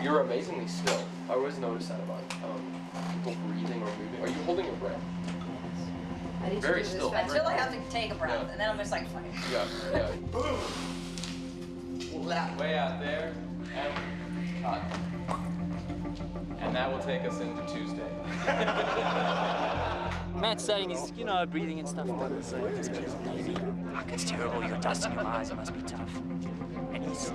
You're amazingly still. I always notice that about people breathing or moving. Are you holding your breath? I need Very to do still. this Until I have to take a breath, Yeah. and then I'm just like, fuck it. Yeah. Way out there, and cut. And that will take us into Tuesday. Matt's saying he's, breathing and stuff. Maybe. Fuck, it's terrible. You're dust in your eyes. It must be tough. And he's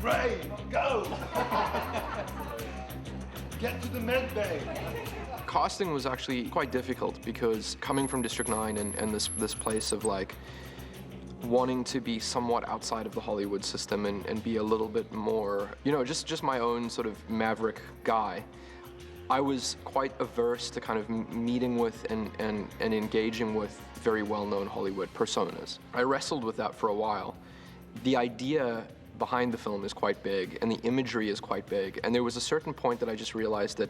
Ray, go! Get to the med bay. Casting was actually quite difficult because coming from District 9 and this place of like wanting to be somewhat outside of the Hollywood system and be a little bit more, just my own sort of maverick guy. I was quite averse to kind of meeting with and engaging with very well-known Hollywood personas. I wrestled with that for a while. The idea behind the film is quite big and the imagery is quite big, and there was a certain point that I just realized that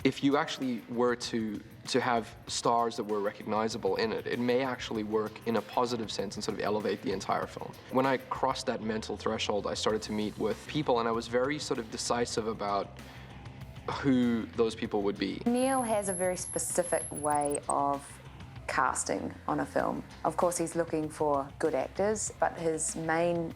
if you actually were to have stars that were recognizable in it, it may actually work in a positive sense and sort of elevate the entire film. When I crossed that mental threshold, I started to meet with people, and I was very sort of decisive about who those people would be. Neil has a very specific way of casting on a film. Of course, he's looking for good actors, but his main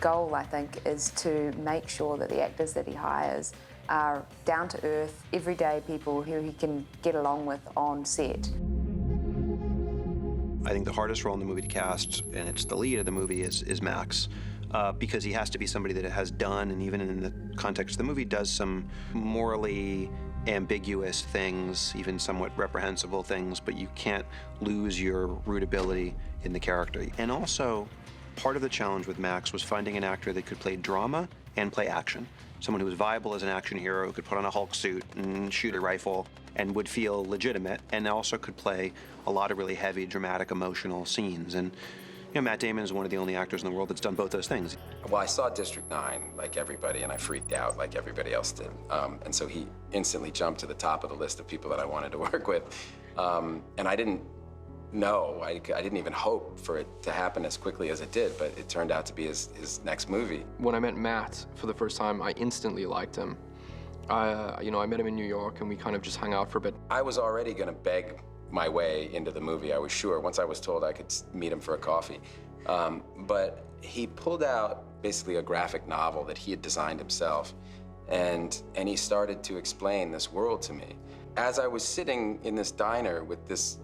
goal, I think, is to make sure that the actors that he hires are down-to-earth, everyday people who he can get along with on set. I think the hardest role in the movie to cast, and it's the lead of the movie, is Max. Because he has to be somebody that has done, and even in the context of the movie, does some morally ambiguous things, even somewhat reprehensible things, but you can't lose your rootability in the character. And also, part of the challenge with Max was finding an actor that could play drama and play action. Someone who was viable as an action hero, who could put on a Hulk suit and shoot a rifle and would feel legitimate, and also could play a lot of really heavy, dramatic, emotional scenes. And Matt Damon is one of the only actors in the world that's done both those things. Well, I saw District 9 like everybody, and I freaked out like everybody else did. And so he instantly jumped to the top of the list of people that I wanted to work with. And I didn't know, I didn't even hope for it to happen as quickly as it did, but it turned out to be his next movie. When I met Matt for the first time, I instantly liked him. I met him in New York, and we kind of just hung out for a bit. I was already gonna beg my way into the movie, I was sure, once I was told I could meet him for a coffee. But he pulled out basically a graphic novel that he had designed himself, and he started to explain this world to me. As I was sitting in this diner with this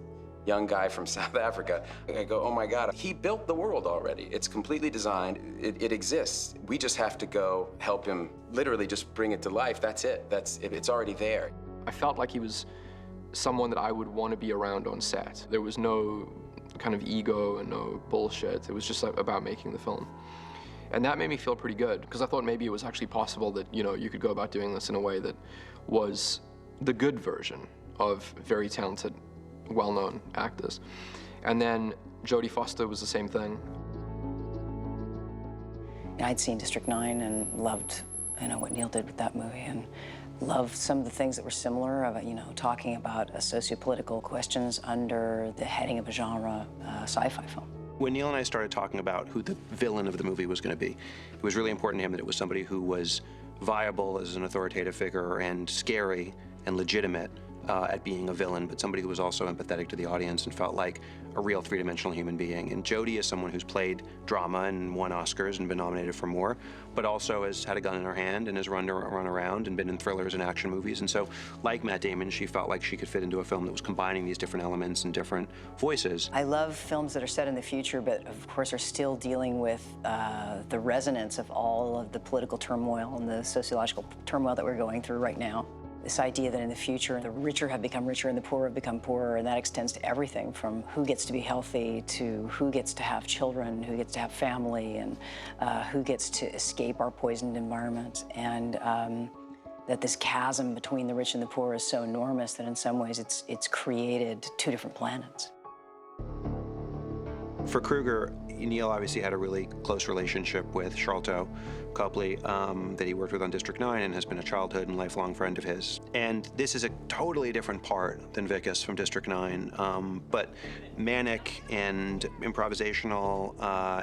young guy from South Africa, I go, oh my God, he built the world already. It's completely designed, it exists. We just have to go help him literally just bring it to life. That's it, it's already there. I felt like he was someone that I would want to be around on set. There was no kind of ego and no bullshit. It was just about making the film. And that made me feel pretty good, because I thought maybe it was actually possible that, you could go about doing this in a way that was the good version of very talented, well-known actors. And then Jodie Foster was the same thing. I'd seen District 9 and loved, what Neil did with that movie, and loved some of the things that were similar, of talking about sociopolitical questions under the heading of a genre sci-fi film. When Neil and I started talking about who the villain of the movie was going to be, it was really important to him that it was somebody who was viable as an authoritative figure and scary and legitimate at being a villain, but somebody who was also empathetic to the audience and felt like a real three-dimensional human being. And Jodie is someone who's played drama and won Oscars and been nominated for more, but also has had a gun in her hand and has run around and been in thrillers and action movies. And so, like Matt Damon, she felt like she could fit into a film that was combining these different elements and different voices. I love films that are set in the future, but of course are still dealing with the resonance of all of the political turmoil and the sociological turmoil that we're going through right now. This idea that in the future, the richer have become richer and the poor have become poorer, and that extends to everything from who gets to be healthy to who gets to have children, who gets to have family, and who gets to escape our poisoned environment. And that this chasm between the rich and the poor is so enormous that in some ways it's created two different planets. For Kruger, Neil obviously had a really close relationship with Sharlto Copley that he worked with on District 9 and has been a childhood and lifelong friend of his. And this is a totally different part than Vickus from District 9, but manic and improvisational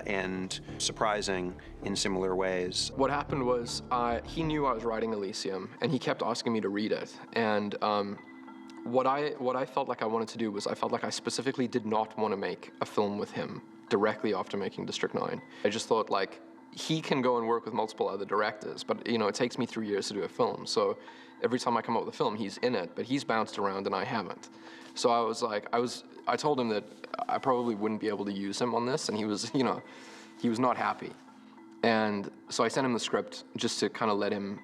and surprising in similar ways. What happened was he knew I was writing Elysium, and he kept asking me to read it. And what I felt like I wanted to do was I felt like I specifically did not want to make a film with him directly after making District 9. I just thought, like, he can go and work with multiple other directors, but, you know, it takes me 3 years to do a film. So every time I come up with a film, he's in it, but he's bounced around and I haven't. So I was like, I told him that I probably wouldn't be able to use him on this, and he was, you know, he was not happy. And so I sent him the script just to kind of let him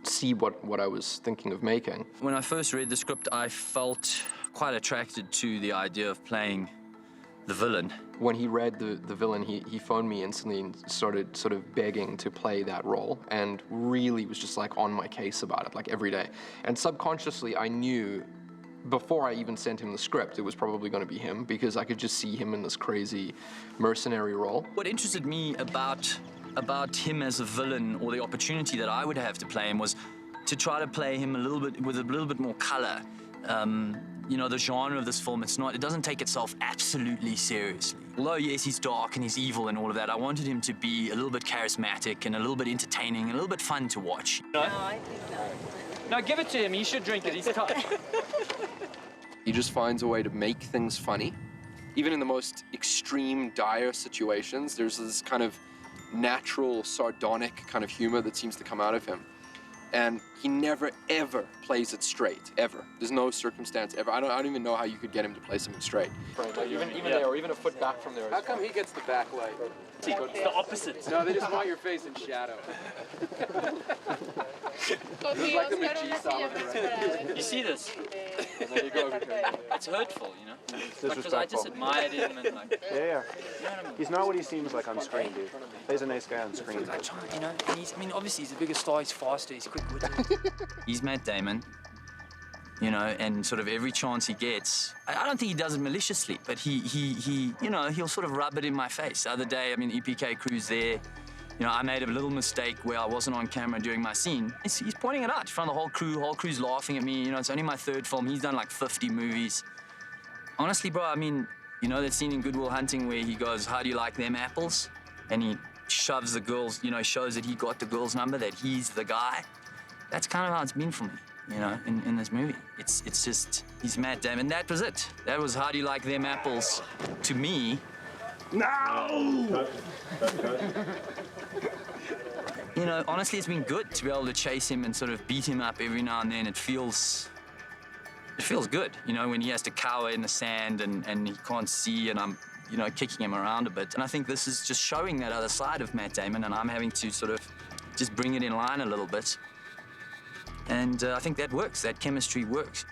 see what I was thinking of making. When I first read the script, I felt quite attracted to the idea of playing the villain. When he read the villain, he phoned me instantly and started sort of begging to play that role, and really was just like on my case about it, like every day. And subconsciously, I knew before I even sent him the script, it was probably going to be him, because I could just see him in this crazy mercenary role. What interested me about him as a villain, or the opportunity that I would have to play him, was to try to play him with a little bit more color. You know, the genre of this film, it doesn't take itself absolutely seriously. Although, yes, he's dark and he's evil and all of that, I wanted him to be a little bit charismatic and a little bit entertaining and a little bit fun to watch. No, I think No, give it to him. He should drink it. He's tough. He just finds a way to make things funny. Even in the most extreme, dire situations, there's this kind of natural, sardonic kind of humor that seems to come out of him. And he never, ever plays it straight, ever. There's no circumstance ever. I don't even know how you could get him to play something straight. Like even there, or even a foot back from there. How come he gets the backlight? It's the opposite. No, they just want your face in shadow. It's like the McGee solid. You see this? There you go. It's hurtful, you know? Because disrespectful. I just admired him and like... Yeah. He's not what he seems like on screen, dude. He's a nice guy on screen. I try, you know, and obviously he's the biggest star, he's faster, he's quick-witted. He's Matt Damon, you know, and sort of every chance he gets, I don't think he does it maliciously, but he you know, he'll sort of rub it in my face. The other day, I mean, EPK crew's there. You know, I made a little mistake where I wasn't on camera during my scene. He's pointing it out in front of the whole crew's laughing at me. You know, it's only my third film. He's done like 50 movies. Honestly, bro, I mean, you know that scene in Good Will Hunting where he goes, "How do you like them apples?" And he shoves the girls, you know, shows that he got the girl's number, that he's the guy. That's kind of how it's been for me, you know, in this movie. It's just, he's Matt Damon. That was it. That was "How do you like them apples?" to me. No! You know, honestly, it's been good to be able to chase him and sort of beat him up every now and then. It feels good, you know, when he has to cower in the sand and he can't see and I'm, you know, kicking him around a bit. And I think this is just showing that other side of Matt Damon, and I'm having to sort of just bring it in line a little bit. And I think that works. That chemistry works.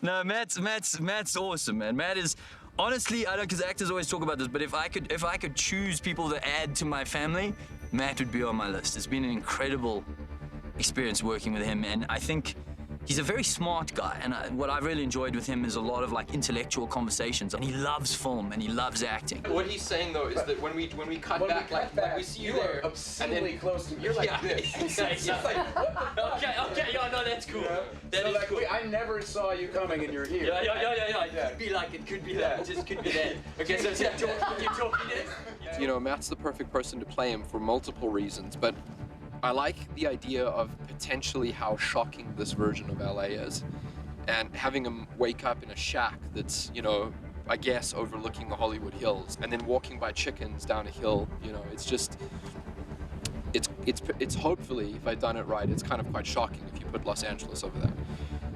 No, Matt's awesome, man. Matt is, honestly, I don't, because actors always talk about this, but if I could choose people to add to my family, Matt would be on my list. It's been an incredible experience working with him, and I think he's a very smart guy, and what I've really enjoyed with him is a lot of like intellectual conversations, and he loves film and he loves acting. What he's saying though is that when we cut back, like we see you there, obscenely close to me. You're like this. It's like, okay, yeah, no, that's cool. Yeah. That So is like, cool. I never saw you coming and you're here. Yeah. It could be that. It just could be that. Okay, so you're talking this. you know, Matt's the perfect person to play him for multiple reasons, but I like the idea of potentially how shocking this version of LA is, and having him wake up in a shack that's, you know, I guess overlooking the Hollywood Hills, and then walking by chickens down a hill. You know, it's just, it's hopefully, if I've done it right, it's kind of quite shocking if you put Los Angeles over that.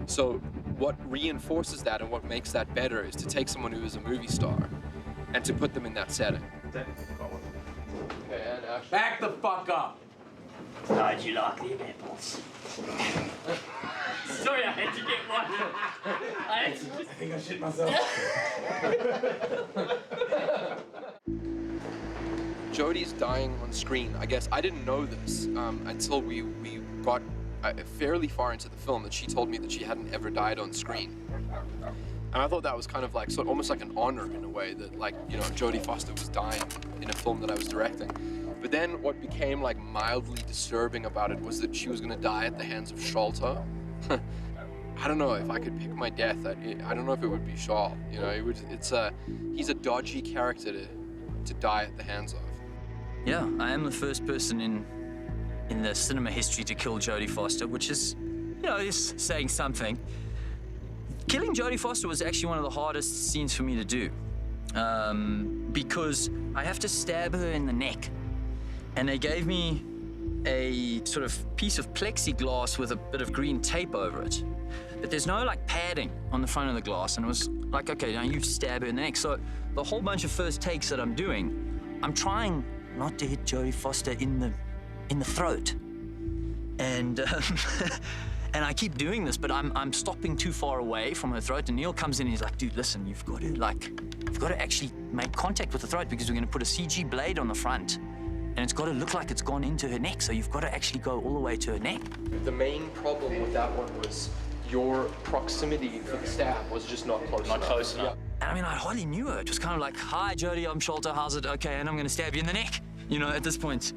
So what reinforces that and what makes that better is to take someone who is a movie star and to put them in that setting. Okay, and action. Back the fuck up. How'd you like them apples? Sorry, I had to get one. I think I shit myself. Jodie's dying on screen. I guess I didn't know this until we got fairly far into the film, that she told me that she hadn't ever died on screen. And I thought that was kind of like, almost like an honor in a way that, like, you know, Jodie Foster was dying in a film that I was directing. But then what became like mildly disturbing about it was that she was gonna die at the hands of Sholto. I don't know if I could pick my death. I don't know if it would be Shaw. You know, he's a dodgy character to die at the hands of. Yeah, I am the first person in the cinema history to kill Jodie Foster, which is, you know, is saying something. Killing Jodie Foster was actually one of the hardest scenes for me to do, because I have to stab her in the neck. And they gave me a sort of piece of plexiglass with a bit of green tape over it. But there's no like padding on the front of the glass, and it was like, okay, now you stab her in the neck. So the whole bunch of first takes that I'm doing, I'm trying not to hit Jodie Foster in the throat. And and I keep doing this, but I'm stopping too far away from her throat. And Neil comes in and he's like, dude, listen, you've got to actually make contact with the throat, because we're going to put a CG blade on the front. And it's got to look like it's gone into her neck, so you've got to actually go all the way to her neck. The main problem with that one was your proximity for the stab was just not close enough. Not close enough. And I mean, I hardly knew her. It was kind of like, hi, Jodie, I'm Sholto, how's it? Okay, and I'm going to stab you in the neck, you know, at this point.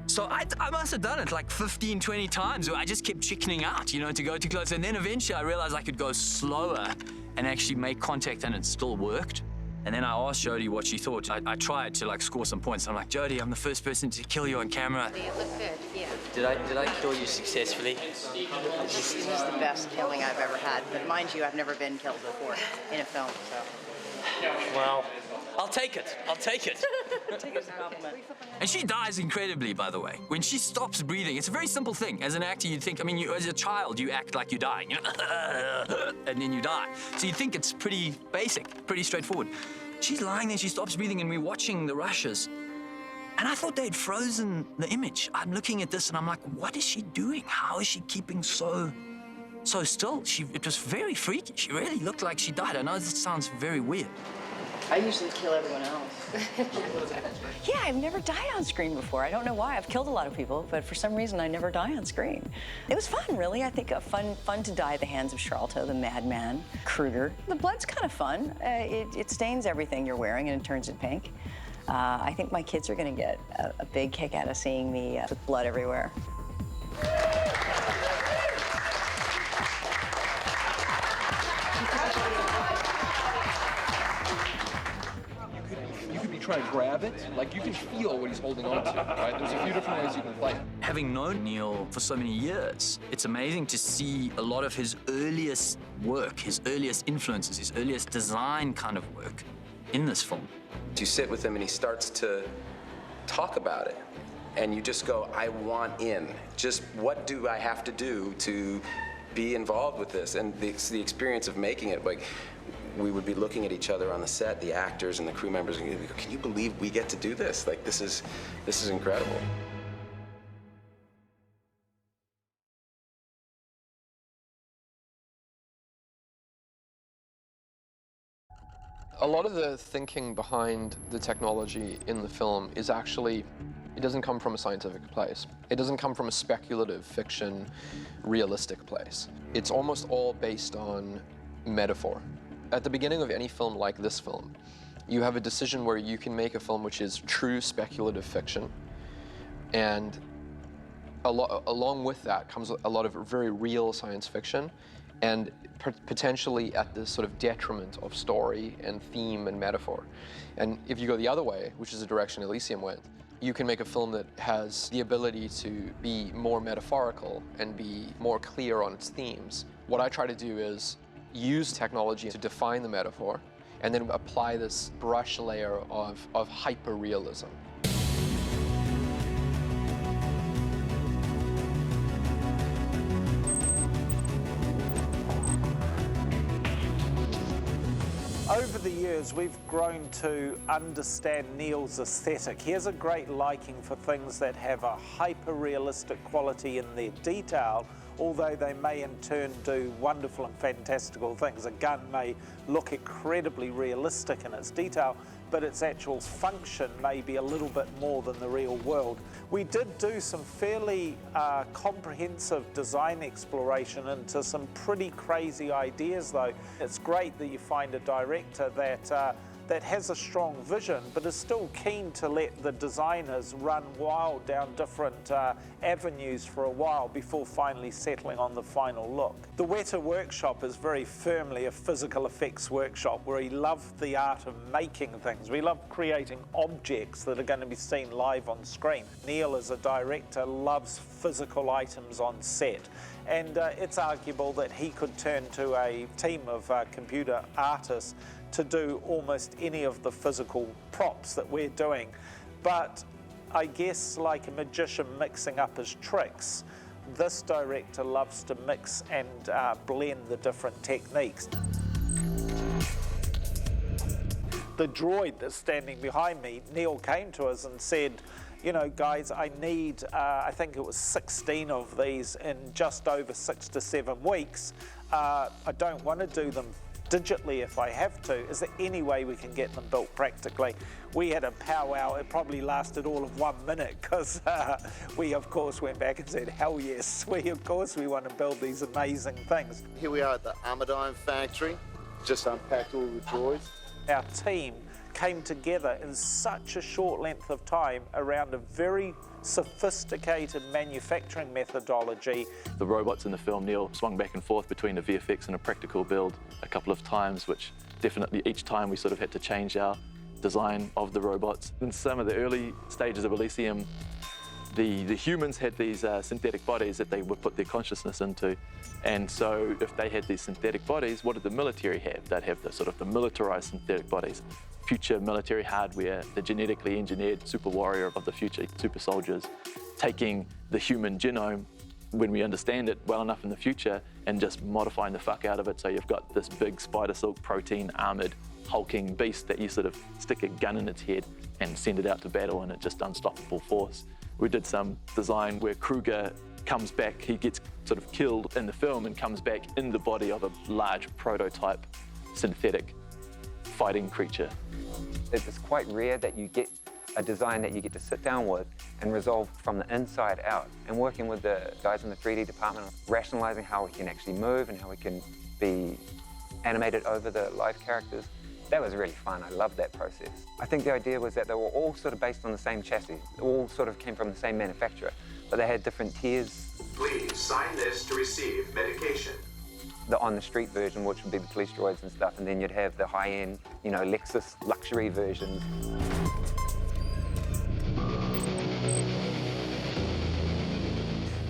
So I must have done it like 15, 20 times, where I just kept chickening out, you know, to go too close. And then eventually I realized I could go slower and actually make contact, and it still worked. And then I asked Jodie what she thought. I tried to like score some points. I'm like, Jodie, I'm the first person to kill you on camera. It looked good, yeah. Did I kill you successfully? This is the best killing I've ever had. But mind you, I've never been killed before in a film, so. Well, I'll take it. I'll take it. Take it as a compliment. And she dies incredibly, by the way. When she stops breathing, it's a very simple thing. As an actor, you'd think, I mean, as a child, you act like you're dying, you know, and then you die. So you think it's pretty basic, pretty straightforward. She's lying there, she stops breathing, and we're watching the rushes. And I thought they'd frozen the image. I'm looking at this, and I'm like, what is she doing? How is she keeping so still? It was very freaky. She really looked like she died. I know this sounds very weird. I usually kill everyone else. Yeah, I've never died on screen before. I don't know why. I've killed a lot of people, but for some reason I never die on screen. It was fun, really. I think fun to die at the hands of Sholto, the madman, Kruger. The blood's kind of fun. It stains everything you're wearing and it turns it pink. I think my kids are going to get a big kick out of seeing me with blood everywhere. Trying to grab it, like you can feel what he's holding on to, right? There's a few different ways you can play it. Having known Neil for so many years, it's amazing to see a lot of his earliest work, his earliest influences, his earliest design kind of work in this film. You sit with him and he starts to talk about it, and you just go, I want in. Just what do I have to do to be involved with this? And the experience of making it, like, we would be looking at each other on the set, the actors and the crew members, and we'd go, can you believe we get to do this? Like, this is incredible. A lot of the thinking behind the technology in the film is actually, it doesn't come from a scientific place. It doesn't come from a speculative fiction, realistic place. It's almost all based on metaphor. At the beginning of any film like this film, you have a decision where you can make a film which is true speculative fiction, and along with that comes a lot of very real science fiction, and potentially at the sort of detriment of story and theme and metaphor. And if you go the other way, which is the direction Elysium went, you can make a film that has the ability to be more metaphorical and be more clear on its themes. What I try to do is use technology to define the metaphor, and then apply this brush layer of hyper-realism. Over the years, we've grown to understand Neil's aesthetic. He has a great liking for things that have a hyper-realistic quality in their detail, although they may in turn do wonderful and fantastical things. A gun may look incredibly realistic in its detail, but its actual function may be a little bit more than the real world. We did do some fairly comprehensive design exploration into some pretty crazy ideas though. It's great that you find a director that has a strong vision, but is still keen to let the designers run wild down different avenues for a while before finally settling on the final look. The Weta workshop is very firmly a physical effects workshop where he loved the art of making things. We love creating objects that are going to be seen live on screen. Neil, as a director, loves physical items on set. And it's arguable that he could turn to a team of computer artists to do almost any of the physical props that we're doing. But I guess like a magician mixing up his tricks, this director loves to mix and blend the different techniques. The droid that's standing behind me, Neil came to us and said, you know, guys, I need, I think it was 16 of these in just over 6 to 7 weeks. I don't want to do them digitally if I have to. Is there any way we can get them built practically? We had a powwow. It probably lasted all of 1 minute because we, of course, went back and said, hell yes, of course we want to build these amazing things. Here we are at the Armadine factory. Just unpacked all the droids. Our team came together in such a short length of time around a very sophisticated manufacturing methodology. The robots in the film, Neil swung back and forth between a VFX and a practical build a couple of times, which definitely each time we sort of had to change our design of the robots. In some of the early stages of Elysium, the humans had these synthetic bodies that they would put their consciousness into. And so if they had these synthetic bodies, what did the military have? They'd have the sort of the militarized synthetic bodies. Future military hardware, the genetically engineered super warrior of the future, super soldiers, taking the human genome when we understand it well enough in the future and just modifying the fuck out of it. So you've got this big spider silk protein armored hulking beast that you sort of stick a gun in its head and send it out to battle and it's just unstoppable force. We did some design where Kruger comes back, he gets sort of killed in the film and comes back in the body of a large prototype synthetic fighting creature. It's quite rare that you get a design that you get to sit down with and resolve from the inside out. And working with the guys in the 3D department, rationalizing how we can actually move and how we can be animated over the live characters, that was really fun. I loved that process. I think the idea was that they were all sort of based on the same chassis. They all sort of came from the same manufacturer, but they had different tiers. Please sign this to receive medication. The on-the-street version, which would be the police droids and stuff, and then you'd have the high-end, you know, Lexus luxury versions.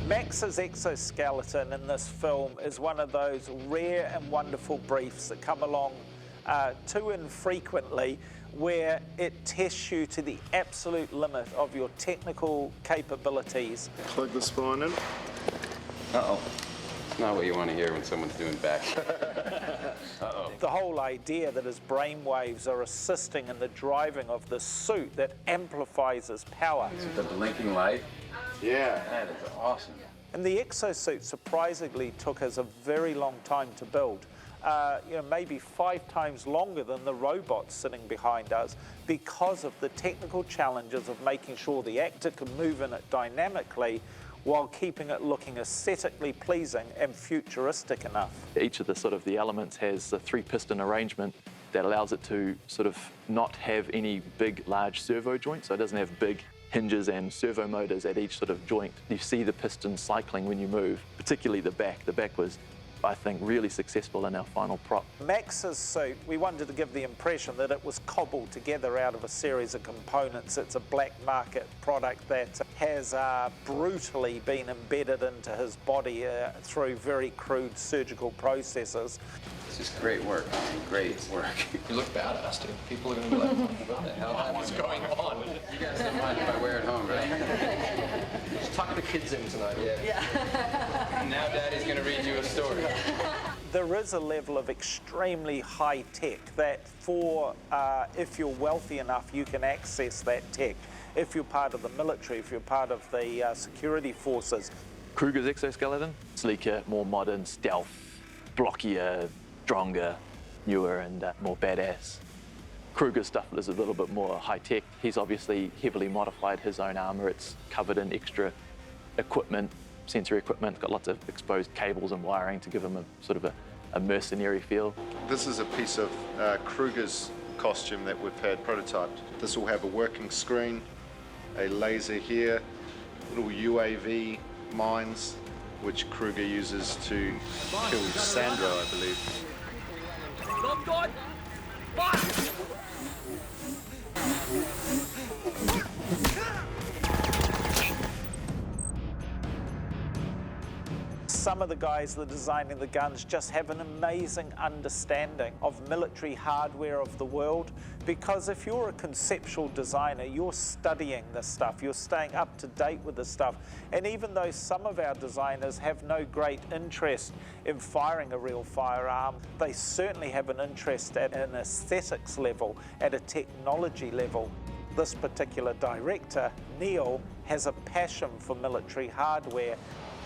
Max's exoskeleton in this film is one of those rare and wonderful briefs that come along too infrequently, where it tests you to the absolute limit of your technical capabilities. Plug the spine in. Uh-oh. Not what you want to hear when someone's doing back. Uh-oh. The whole idea that his brainwaves are assisting in the driving of the suit that amplifies his power. The blinking light? Yeah. That is awesome. And the exosuit surprisingly took us a very long time to build. You know, maybe 5 times longer than the robots sitting behind us because of the technical challenges of making sure the actor can move in it dynamically while keeping it looking aesthetically pleasing and futuristic enough. Each of the sort of the elements has a 3-piston arrangement that allows it to sort of not have any big, large servo joints, so it doesn't have big hinges and servo motors at each sort of joint. You see the piston cycling when you move, particularly the back. The back was, I think, really successful in our final prop. Max's suit, we wanted to give the impression that it was cobbled together out of a series of components. It's a black market product that has brutally been embedded into his body through very crude surgical processes. This is great work. Great work. You look badass, dude. People are going to be like, what the hell is going on? You guys don't mind if I wear it home, right? Just tuck the kids in tonight. Yeah. Now Daddy's going to read you a story. There is a level of extremely high tech that for, if you're wealthy enough, you can access that tech. If you're part of the military, if you're part of the security forces, Kruger's exoskeleton. Sleeker, more modern, stealth, blockier, stronger, newer, and more badass. Kruger's stuff is a little bit more high-tech. He's obviously heavily modified his own armor. It's covered in extra equipment, sensory equipment, got lots of exposed cables and wiring to give him a sort of a mercenary feel. This is a piece of Kruger's costume that we've had prototyped. This will have a working screen, a laser here, little UAV mines, which Kruger uses to kill Sandro, I believe. Love God! Fuck! Some of the guys that are designing the guns just have an amazing understanding of military hardware of the world, because if you're a conceptual designer, you're studying this stuff, you're staying up to date with this stuff. And even though some of our designers have no great interest in firing a real firearm, they certainly have an interest at an aesthetics level, at a technology level. This particular director, Neil, has a passion for military hardware.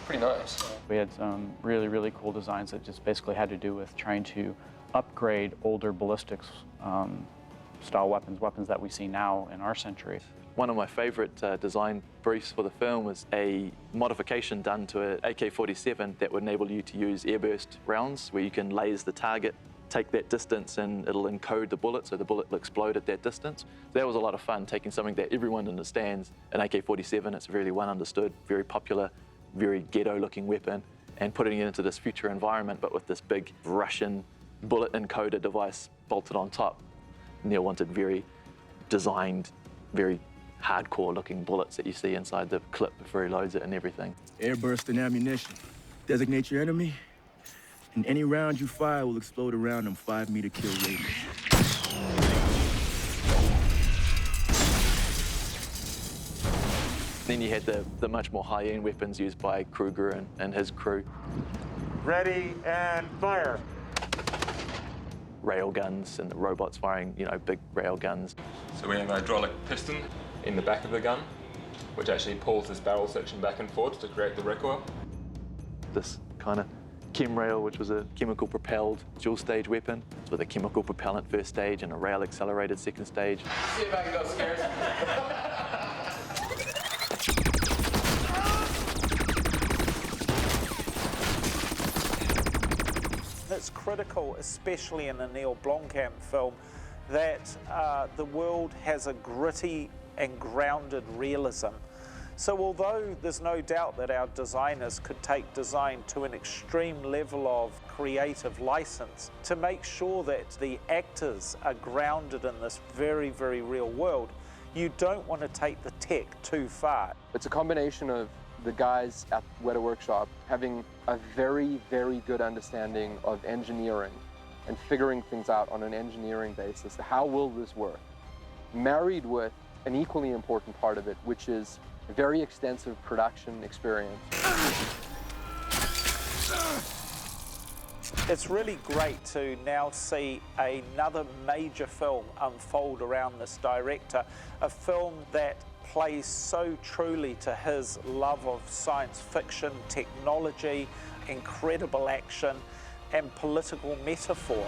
Pretty nice. We had some really, really cool designs that just basically had to do with trying to upgrade older ballistics style weapons that we see now in our century. One of my favorite design briefs for the film was a modification done to an AK-47 that would enable you to use airburst rounds, where you can laser the target, take that distance, and it'll encode the bullet, so the bullet will explode at that distance. That was a lot of fun, taking something that everyone understands, an AK-47, it's really well understood, very popular, very ghetto-looking weapon, and putting it into this future environment, but with this big Russian bullet encoder device bolted on top. Neil wanted very designed, very hardcore-looking bullets that you see inside the clip before he loads it and everything. Airburst and ammunition. Designate your enemy, and any round you fire will explode around them 5-meter kill radius. Then you had the much more high-end weapons used by Kruger and his crew. Ready and fire. Rail guns and the robots firing, you know, big rail guns. So we have a hydraulic piston in the back of the gun, which actually pulls this barrel section back and forth to create the recoil. This kind of chem rail, which was a chemical propelled dual stage weapon, with a chemical propellant first stage and a rail accelerated second stage. See if I can go scares. It's critical, especially in a Neil Blomkamp film, that the world has a gritty and grounded realism. So although there's no doubt that our designers could take design to an extreme level of creative license, to make sure that the actors are grounded in this very, very real world, you don't want to take the tech too far. It's a combination of the guys at Weta Workshop having a very, very good understanding of engineering and figuring things out on an engineering basis. How will this work? Married with an equally important part of it, which is a very extensive production experience. It's really great to now see another major film unfold around this director, a film that plays so truly to his love of science fiction, technology, incredible action, and political metaphor.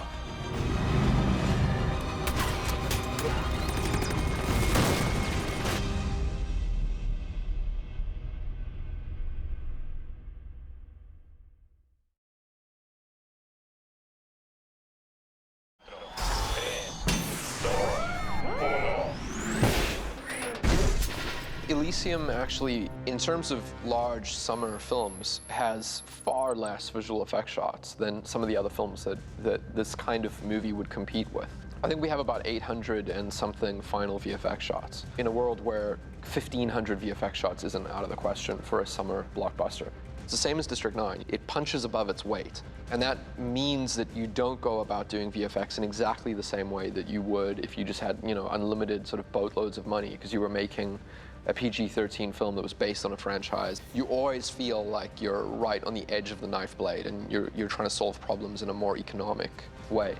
Elysium actually, in terms of large summer films, has far less visual effects shots than some of the other films that this kind of movie would compete with. I think we have about 800 and something final VFX shots in a world where 1,500 VFX shots isn't out of the question for a summer blockbuster. It's the same as District 9. It punches above its weight. And that means that you don't go about doing VFX in exactly the same way that you would if you just had, you know, unlimited sort of boatloads of money because you were making a PG-13 film that was based on a franchise. You always feel like you're right on the edge of the knife blade and you're trying to solve problems in a more economic way.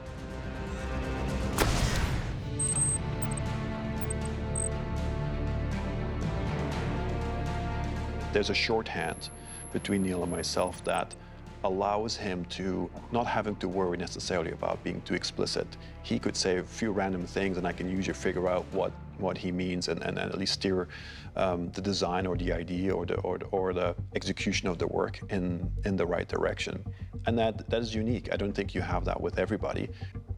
There's a shorthand between Neil and myself that allows him to not having to worry necessarily about being too explicit. He could say a few random things and I can usually figure out what he means and at least steer the design or the idea or the execution of the work in the right direction. And that is unique. I don't think you have that with everybody.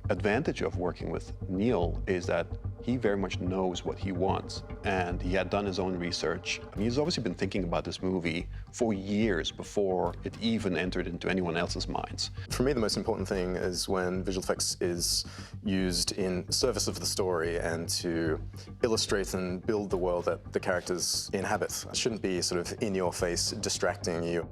Advantage of working with Neil is that he very much knows what he wants, and he had done his own research. I mean, he's obviously been thinking about this movie for years before it even entered into anyone else's minds. For me, the most important thing is when visual effects is used in service of the story and to illustrate and build the world that the characters inhabit. It shouldn't be sort of in your face, distracting you.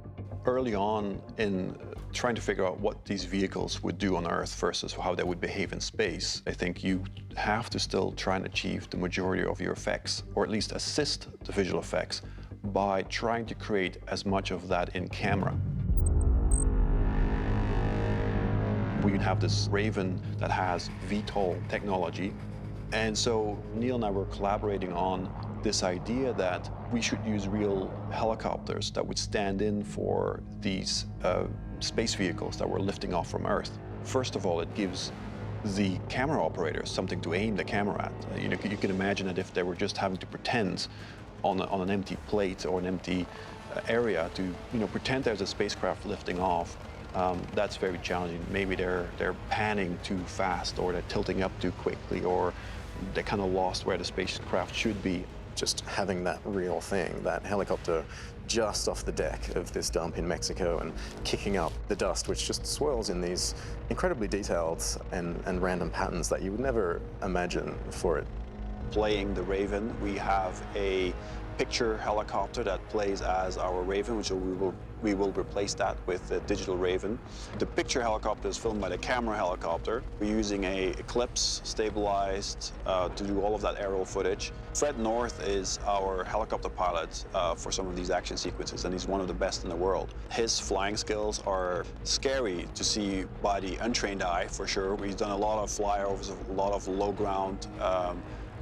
Early on in trying to figure out what these vehicles would do on Earth versus how they would behave in space, I think you have to still try and achieve the majority of your effects, or at least assist the visual effects, by trying to create as much of that in camera. We have this Raven that has VTOL technology, and so Neil and I were collaborating on this idea that we should use real helicopters that would stand in for these space vehicles that were lifting off from Earth. First of all, it gives the camera operators something to aim the camera at. You can imagine that if they were just having to pretend on an empty plate or an empty area to pretend there's a spacecraft lifting off, that's very challenging. Maybe they're panning too fast, or they're tilting up too quickly, or they kind of lost where the spacecraft should be. Just having that real thing, that helicopter just off the deck of this dump in Mexico and kicking up the dust, which just swirls in these incredibly detailed and random patterns that you would never imagine for it. Playing the Raven, we have a picture helicopter that plays as our Raven, which we will replace that with a digital Raven. The picture helicopter is filmed by the camera helicopter. We're using a Eclipse stabilized to do all of that aerial footage. Fred North is our helicopter pilot for some of these action sequences, and he's one of the best in the world. His flying skills are scary to see by the untrained eye, for sure. He's done a lot of flyovers, a lot of low ground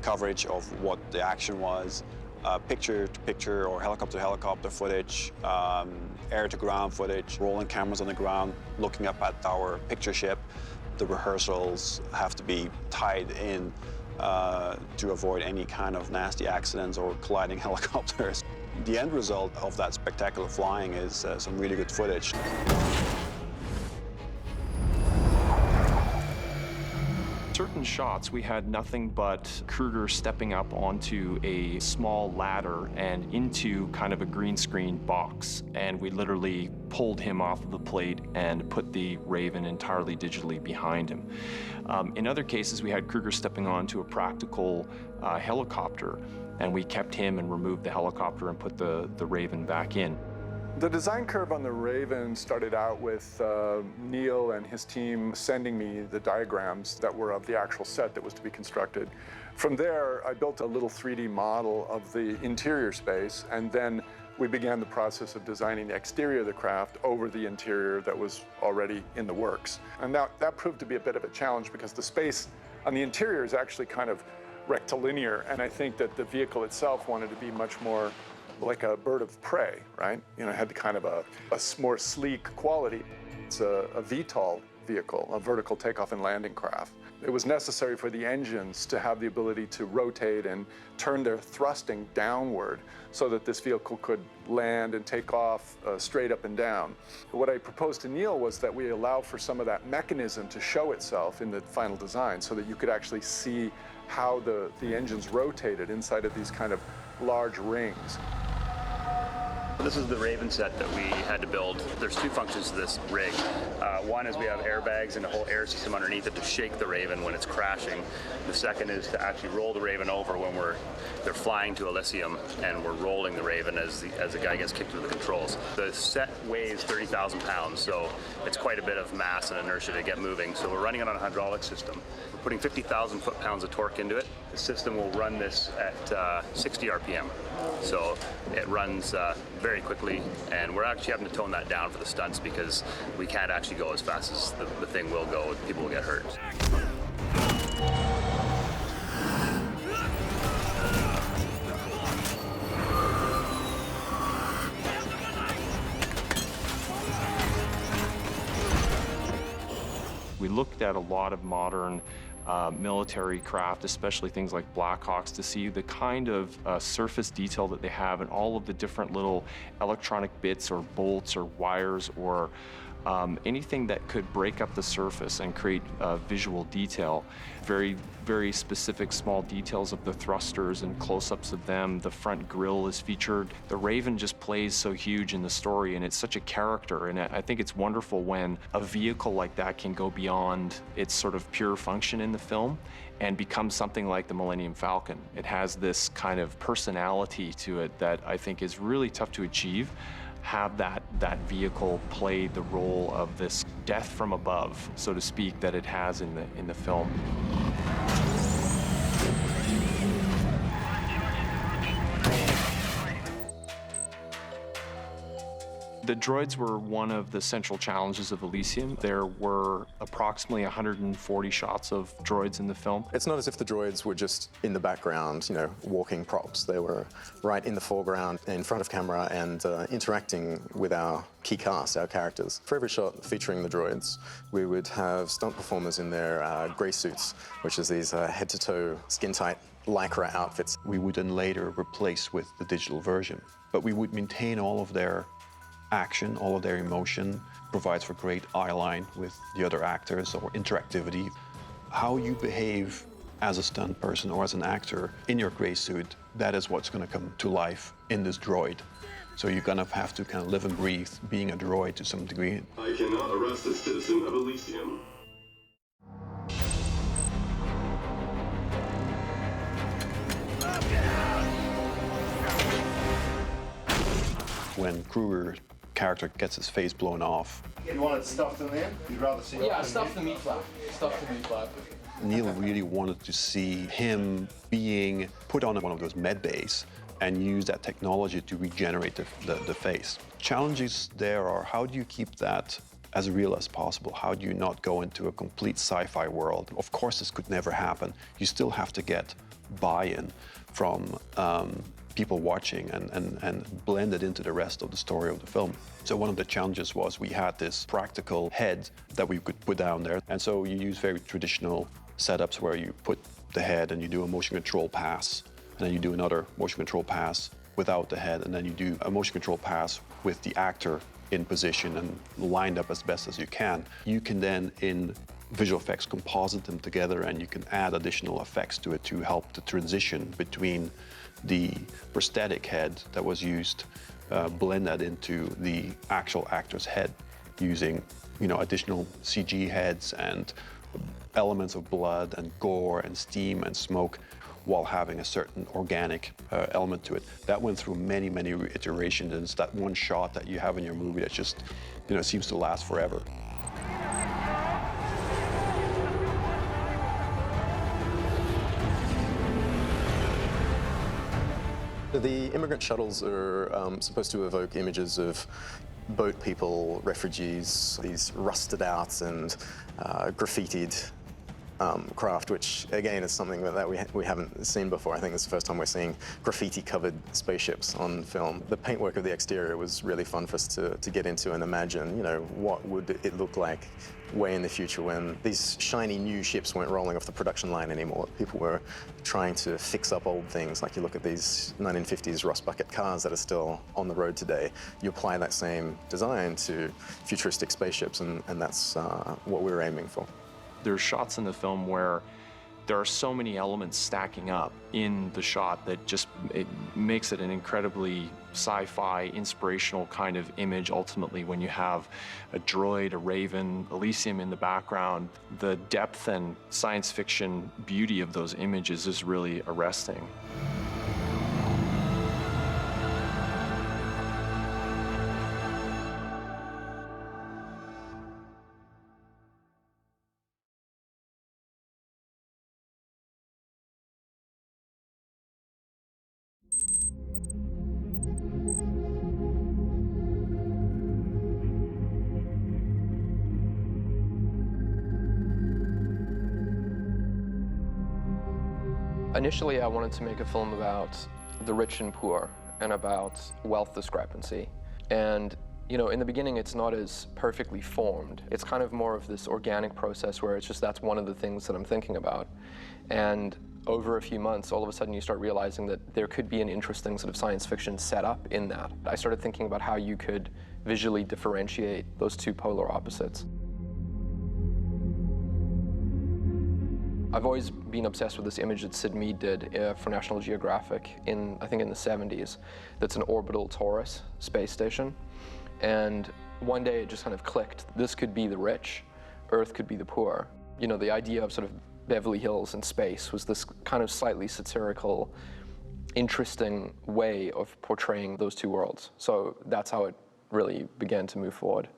coverage of what the action was. Picture-to-picture or helicopter-to-helicopter footage, air-to-ground footage, rolling cameras on the ground, looking up at our picture ship. The rehearsals have to be tied in to avoid any kind of nasty accidents or colliding helicopters. The end result of that spectacular flying is some really good footage. Certain shots, we had nothing but Kruger stepping up onto a small ladder and into kind of a green screen box. And we literally pulled him off of the plate and put the Raven entirely digitally behind him. In other cases, we had Kruger stepping onto a practical helicopter, and we kept him and removed the helicopter and put the Raven back in. The design curve on the Raven started out with Neil and his team sending me the diagrams that were of the actual set that was to be constructed. From there, I built a little 3D model of the interior space, and then we began the process of designing the exterior of the craft over the interior that was already in the works. And that proved to be a bit of a challenge because the space on the interior is actually kind of rectilinear, and I think that the vehicle itself wanted to be much more like a bird of prey, right? You know, it had kind of a more sleek quality. It's a VTOL vehicle, a vertical takeoff and landing craft. It was necessary for the engines to have the ability to rotate and turn their thrusting downward so that this vehicle could land and take off straight up and down. What I proposed to Neil was that we allow for some of that mechanism to show itself in the final design so that you could actually see how the engines rotated inside of these kind of large rings. This is the Raven set that we had to build. There's two functions to this rig. One is we have airbags and a whole air system underneath it to shake the Raven when it's crashing. The second is to actually roll the Raven over when they're flying to Elysium and we're rolling the Raven as the guy gets kicked into the controls. The set weighs 30,000 pounds, so it's quite a bit of mass and inertia to get moving. So we're running it on a hydraulic system. We're putting 50,000 foot-pounds of torque into it. The system will run this at 60 RPM. So it runs very quickly, and we're actually having to tone that down for the stunts because we can't actually go as fast as the thing will go. People will get hurt. We looked at a lot of modern military craft, especially things like Blackhawks, to see the kind of surface detail that they have and all of the different little electronic bits or bolts or wires or anything that could break up the surface and create visual detail. Very, very specific small details of the thrusters and close-ups of them. The front grille is featured. The Raven just plays so huge in the story, and it's such a character. And I think it's wonderful when a vehicle like that can go beyond its sort of pure function in the film and become something like the Millennium Falcon. It has this kind of personality to it that I think is really tough to achieve. Have that vehicle play the role of this death from above, so to speak, that it has in the film. The droids were one of the central challenges of Elysium. There were approximately 140 shots of droids in the film. It's not as if the droids were just in the background, you know, walking props. They were right in the foreground, in front of camera, and interacting with our key cast, our characters. For every shot featuring the droids, we would have stunt performers in their grey suits, which is these head-to-toe, skin-tight Lycra outfits. We would then later replace with the digital version, but we would maintain all of their action, all of their emotion, provides for great eye line with the other actors or interactivity. How you behave as a stunt person or as an actor in your gray suit, that is what's going to come to life in this droid. So you're going to have to kind of live and breathe being a droid to some degree. I cannot arrest a citizen of Elysium. When Kruger's character gets his face blown off, You want it stuffed in there? You'd rather see Yeah, stuff the meat flap. Stuff the meat flap. Neil really wanted to see him being put on one of those med bays and use that technology to regenerate the face. Challenges there are, how do you keep that as real as possible? How do you not go into a complete sci-fi world? Of course, this could never happen. You still have to get buy-in from people watching and blend it into the rest of the story of the film. So one of the challenges was we had this practical head that we could put down there. And so you use very traditional setups where you put the head and you do a motion control pass, and then you do another motion control pass without the head, and then you do a motion control pass with the actor in position and lined up as best as you can. You can then, in visual effects, composite them together, and you can add additional effects to it to help the transition between the prosthetic head that was used, blend that into the actual actor's head using, you know, additional CG heads and elements of blood and gore and steam and smoke while having a certain organic element to it. That went through many, many iterations, and it's that one shot that you have in your movie that just, you know, seems to last forever. The immigrant shuttles are supposed to evoke images of boat people, refugees, these rusted out and graffitied craft, which again is something that we haven't seen before. I think this is the first time we're seeing graffiti-covered spaceships on film. The paintwork of the exterior was really fun for us to get into and imagine, you know, what would it look like way in the future when these shiny new ships weren't rolling off the production line anymore. People were trying to fix up old things. Like you look at these 1950s rust bucket cars that are still on the road today. You apply that same design to futuristic spaceships, and that's what we were aiming for. There's shots in the film where there are so many elements stacking up in the shot that just it makes it an incredibly sci-fi, inspirational kind of image. Ultimately, when you have a droid, a Raven, Elysium in the background, the depth and science fiction beauty of those images is really arresting. Initially, I wanted to make a film about the rich and poor and about wealth discrepancy. And You know, in the beginning, it's not as perfectly formed. It's kind of more of this organic process where it's just that's one of the things that I'm thinking about. And over a few months, all of a sudden you start realizing that there could be an interesting sort of science fiction setup in that. I started thinking about how you could visually differentiate those two polar opposites. I've always been obsessed with this image that Sid Mead did for National Geographic I think in the 70s. That's an orbital torus space station. And one day it just kind of clicked. This could be the rich, Earth could be the poor. You know, the idea of sort of Beverly Hills in space was this kind of slightly satirical, interesting way of portraying those two worlds. So that's how it really began to move forward.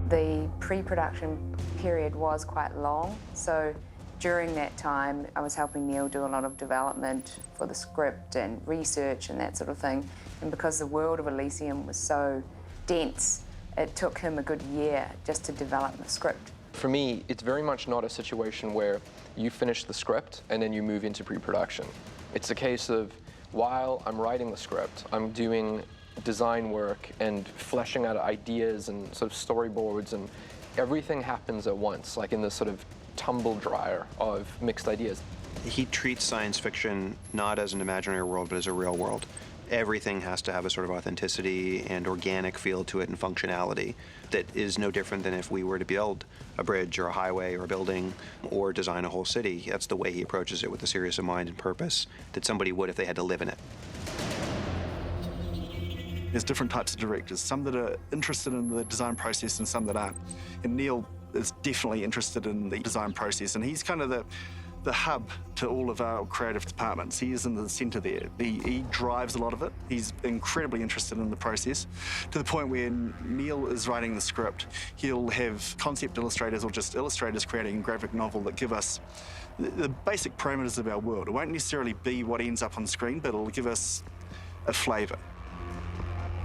The pre-production period was quite long, so during that time I was helping Neil do a lot of development for the script and research and that sort of thing. And because the world of Elysium was so dense, it took him a good year just to develop the script. For me, it's very much not a situation where you finish the script and then you move into pre-production. It's a case of, while I'm writing the script, I'm doing design work and fleshing out ideas and sort of storyboards, and everything happens at once, like in this sort of tumble dryer of mixed ideas. He treats science fiction not as an imaginary world, but as a real world. Everything has to have a sort of authenticity and organic feel to it and functionality that is no different than if we were to build a bridge or a highway or a building or design a whole city. That's the way he approaches it, with a serious of mind and purpose that somebody would if they had to live in it. There's different types of directors, some that are interested in the design process and some that aren't. And Neil is definitely interested in the design process, and he's kind of the hub to all of our creative departments. He is in the center there. He drives a lot of it. He's incredibly interested in the process, to the point where Neil is writing the script, he'll have concept illustrators or just illustrators creating a graphic novel that give us the basic parameters of our world. It won't necessarily be what ends up on screen, but it'll give us a flavor.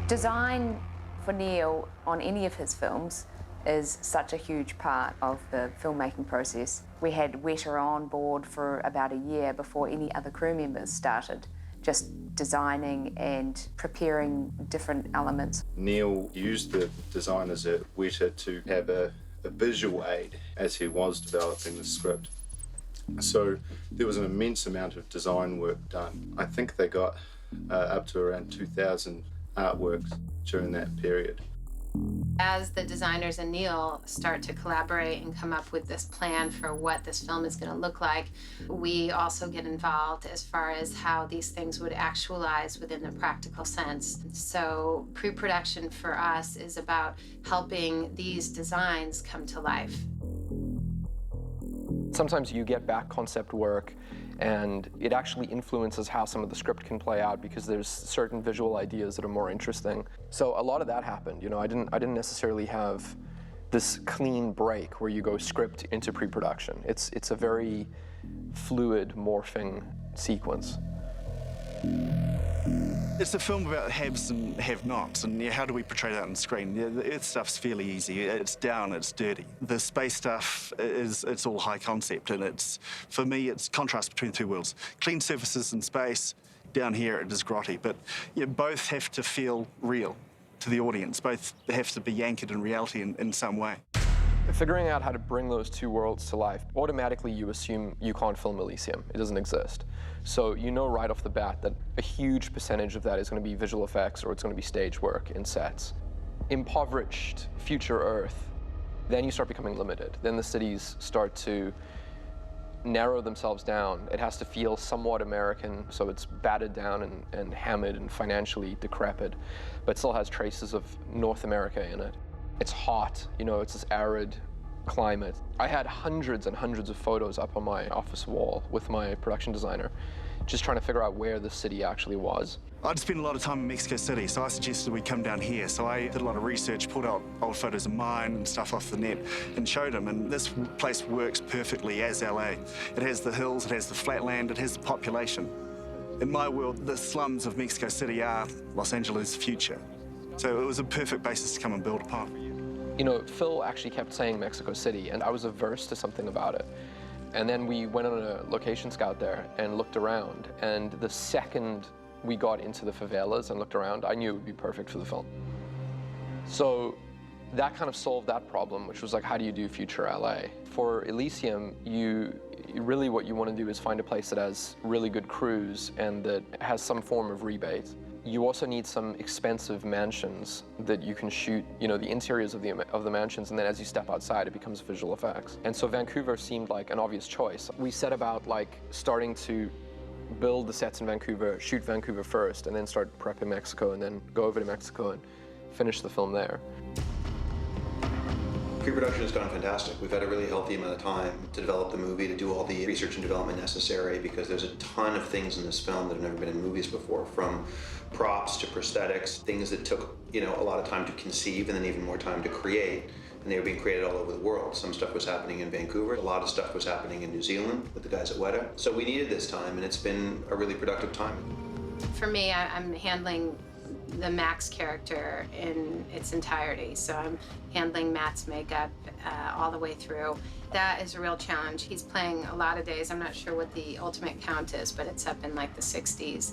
Design for Neil on any of his films is such a huge part of the filmmaking process. We had Weta on board for about a year before any other crew members started, just designing and preparing different elements. Neil used the designers at Weta to have a visual aid as he was developing the script. So there was an immense amount of design work done. I think they got up to around 2,000 artworks during that period. As the designers and Neil start to collaborate and come up with this plan for what this film is going to look like, we also get involved as far as how these things would actualize within the practical sense. So pre-production for us is about helping these designs come to life. Sometimes you get back concept work and it actually influences how some of the script can play out because there's certain visual ideas that are more interesting. So a lot of that happened. You know, I didn't necessarily have this clean break where you go script into pre-production. It's a very fluid, morphing sequence. It's a film about haves and have-nots, and how do we portray that on screen? The Earth stuff's fairly easy. It's down, it's dirty. The space stuff it's all high concept, and for me, it's contrast between the two worlds. Clean surfaces in space, down here it is grotty, but both have to feel real to the audience. Both have to be anchored in reality in some way. Figuring out how to bring those two worlds to life, automatically you assume you can't film Elysium. It doesn't exist. So you know right off the bat that a huge percentage of that is going to be visual effects or it's going to be stage work in sets. Impoverished future Earth, then you start becoming limited. Then the cities start to narrow themselves down. It has to feel somewhat American, so it's battered down and hammered and financially decrepit, but still has traces of North America in it. It's hot, you know, it's this arid climate. I had hundreds and hundreds of photos up on my office wall with my production designer, just trying to figure out where the city actually was. I'd spent a lot of time in Mexico City, so I suggested we come down here. So I did a lot of research, pulled out old photos of mine and stuff off the net and showed him, and this place works perfectly as LA. It has the hills, it has the flat land, it has the population. In my world, the slums of Mexico City are Los Angeles' future. So it was a perfect basis to come and build upon. You know, Phil actually kept saying Mexico City, and I was averse to something about it. And then we went on a location scout there and looked around, and the second we got into the favelas and looked around, I knew it would be perfect for the film. So that kind of solved that problem, which was like, how do you do future LA? For Elysium, really what you want to do is find a place that has really good crews and that has some form of rebate. You also need some expensive mansions that you can shoot, the interiors of the mansions, and then as you step outside, it becomes visual effects. And so Vancouver seemed like an obvious choice. We set about like starting to build the sets in Vancouver, shoot Vancouver first, and then start prep in Mexico, and then go over to Mexico and finish the film there. Pre-production has gone fantastic. We've had a really healthy amount of time to develop the movie, to do all the research and development necessary, because there's a ton of things in this film that have never been in movies before, from props to prosthetics, things that took a lot of time to conceive and then even more time to create. And they were being created all over the world. Some stuff was happening in Vancouver, a lot of stuff was happening in New Zealand with the guys at Weta. So we needed this time, and it's been a really productive time. For me, I'm handling the Max character in its entirety. So I'm handling Matt's makeup all the way through. That is a real challenge. He's playing a lot of days. I'm not sure what the ultimate count is, but it's up in like the 60s.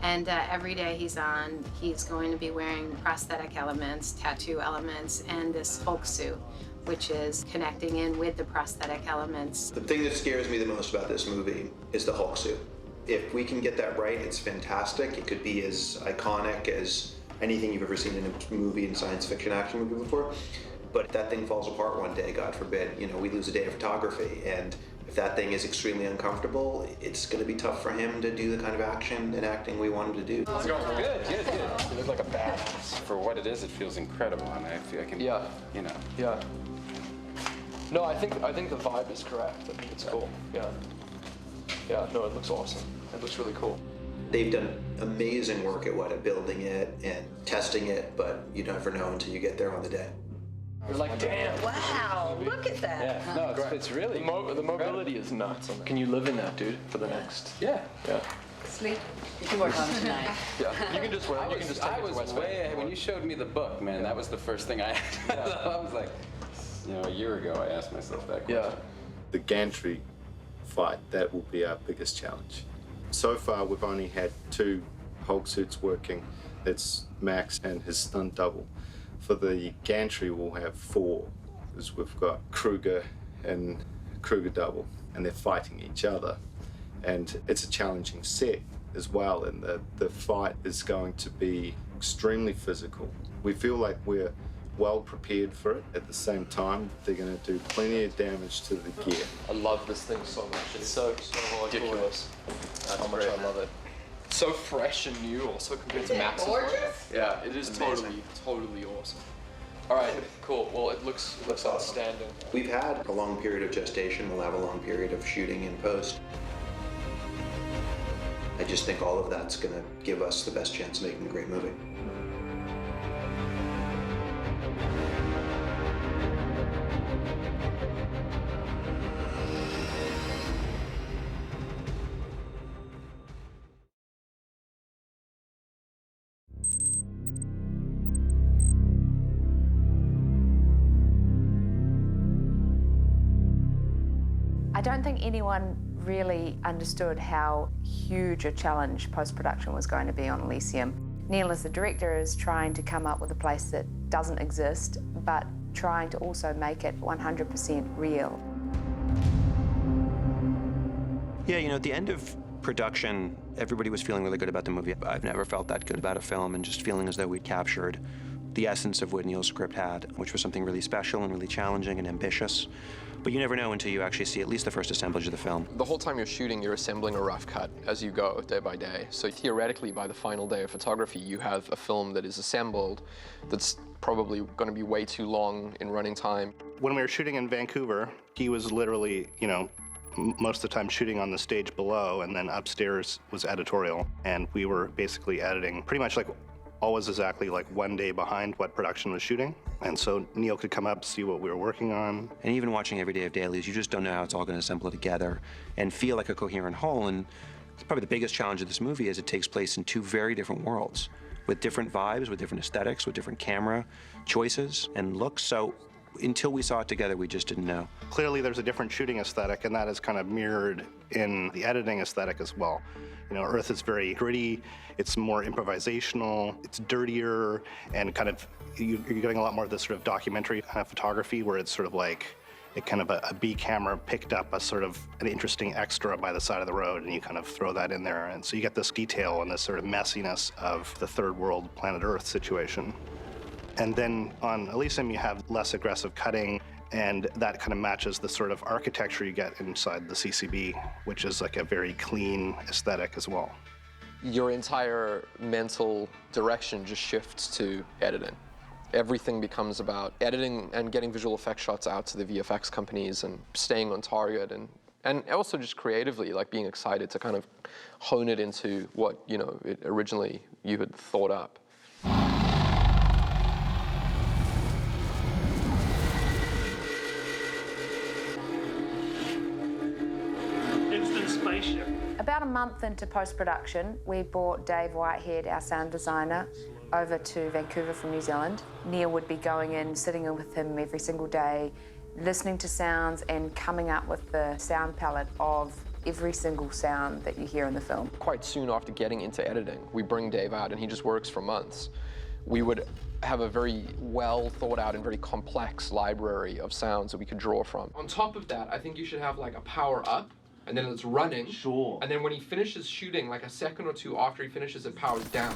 And every day he's on, he's going to be wearing prosthetic elements, tattoo elements, and this Hulk suit, which is connecting in with the prosthetic elements. The thing that scares me the most about this movie is the Hulk suit. If we can get that right, it's fantastic. It could be as iconic as anything you've ever seen in a movie, in science fiction action movie before. But if that thing falls apart one day, God forbid, we lose a day of photography. And if that thing is extremely uncomfortable, it's going to be tough for him to do the kind of action and acting we want him to do. It's going good. You look like a badass. For what it is, it feels incredible, and I feel I can, Yeah. No, I think the vibe is correct. I think it's cool. Yeah. Yeah, no, it looks awesome. It looks really cool. They've done amazing work at Weta, building it and testing it, but you never know until you get there on the day. You're like, damn. Wow, look at that. Yeah, no, it's really... The mobility is nuts. Can you live in that, dude, for the next? Yeah. Sleep. You can work on it tonight. Yeah, you can just wear. You can just take it to West Bay. When you showed me the book, man, that was the first thing I had. I was like, a year ago, I asked myself that question. Yeah. The gantry fight, that will be our biggest challenge. So far, we've only had 2 Hulk suits working. That's Max and his stunt double. For the gantry, we'll have 4, because we've got Kruger and Kruger double, and they're fighting each other. And it's a challenging set as well, and the fight is going to be extremely physical. We feel like we're well prepared for it. At the same time, they're going to do plenty of damage to the gear. I love this thing so much. It's so ridiculous. How much I love it. So fresh and new, also compared to Max's work. Yeah, it is totally awesome. All right, cool. Well, it looks outstanding. We've had a long period of gestation. We'll have a long period of shooting in post. I just think all of that's going to give us the best chance of making a great movie. I don't think anyone really understood how huge a challenge post-production was going to be on Elysium. Neil, as the director, is trying to come up with a place that doesn't exist, but trying to also make it 100% real. Yeah, at the end of production, everybody was feeling really good about the movie. I've never felt that good about a film, and just feeling as though we'd captured the essence of what Neil's script had, which was something really special and really challenging and ambitious. But you never know until you actually see at least the first assemblage of the film. The whole time you're shooting, you're assembling a rough cut as you go, day by day. So theoretically, by the final day of photography, you have a film that is assembled that's probably going to be way too long in running time. When we were shooting in Vancouver, he was literally, most of the time shooting on the stage below, and then upstairs was editorial. And we were basically editing pretty much always exactly 1 day behind what production was shooting. And so Neil could come up, see what we were working on. And even watching Every Day of Dailies, you just don't know how it's all going to assemble together and feel like a coherent whole. And it's probably the biggest challenge of this movie is it takes place in 2 very different worlds with different vibes, with different aesthetics, with different camera choices and looks. So until we saw it together, we just didn't know. Clearly there's a different shooting aesthetic, and that is kind of mirrored in the editing aesthetic as well. You know, Earth is very gritty, it's more improvisational, it's dirtier, and kind of, you're getting a lot more of this sort of documentary kind of photography where it's sort of like a B camera picked up a sort of an interesting extra by the side of the road, and you kind of throw that in there. And so you get this detail and this sort of messiness of the third world planet Earth situation. And then on Elysium, you have less aggressive cutting, and that kind of matches the sort of architecture you get inside the CCB, which is like a very clean aesthetic as well. Your entire mental direction just shifts to editing. Everything becomes about editing and getting visual effects shots out to the VFX companies and staying on target, and also just creatively, like being excited to kind of hone it into what, you know, it originally you had thought up. Instant spaceship. About a month into post-production, we brought Dave Whitehead, our sound designer, over to Vancouver from New Zealand. Neil would be going in, sitting in with him every single day, listening to sounds and coming up with the sound palette of every single sound that you hear in the film. Quite soon after getting into editing, we bring Dave out and he just works for months. We would have a very well thought out and very complex library of sounds that we could draw from. On top of that, I think you should have like a power up, and then it's running. Sure. And then when he finishes shooting, like a second or two after he finishes, it powers down.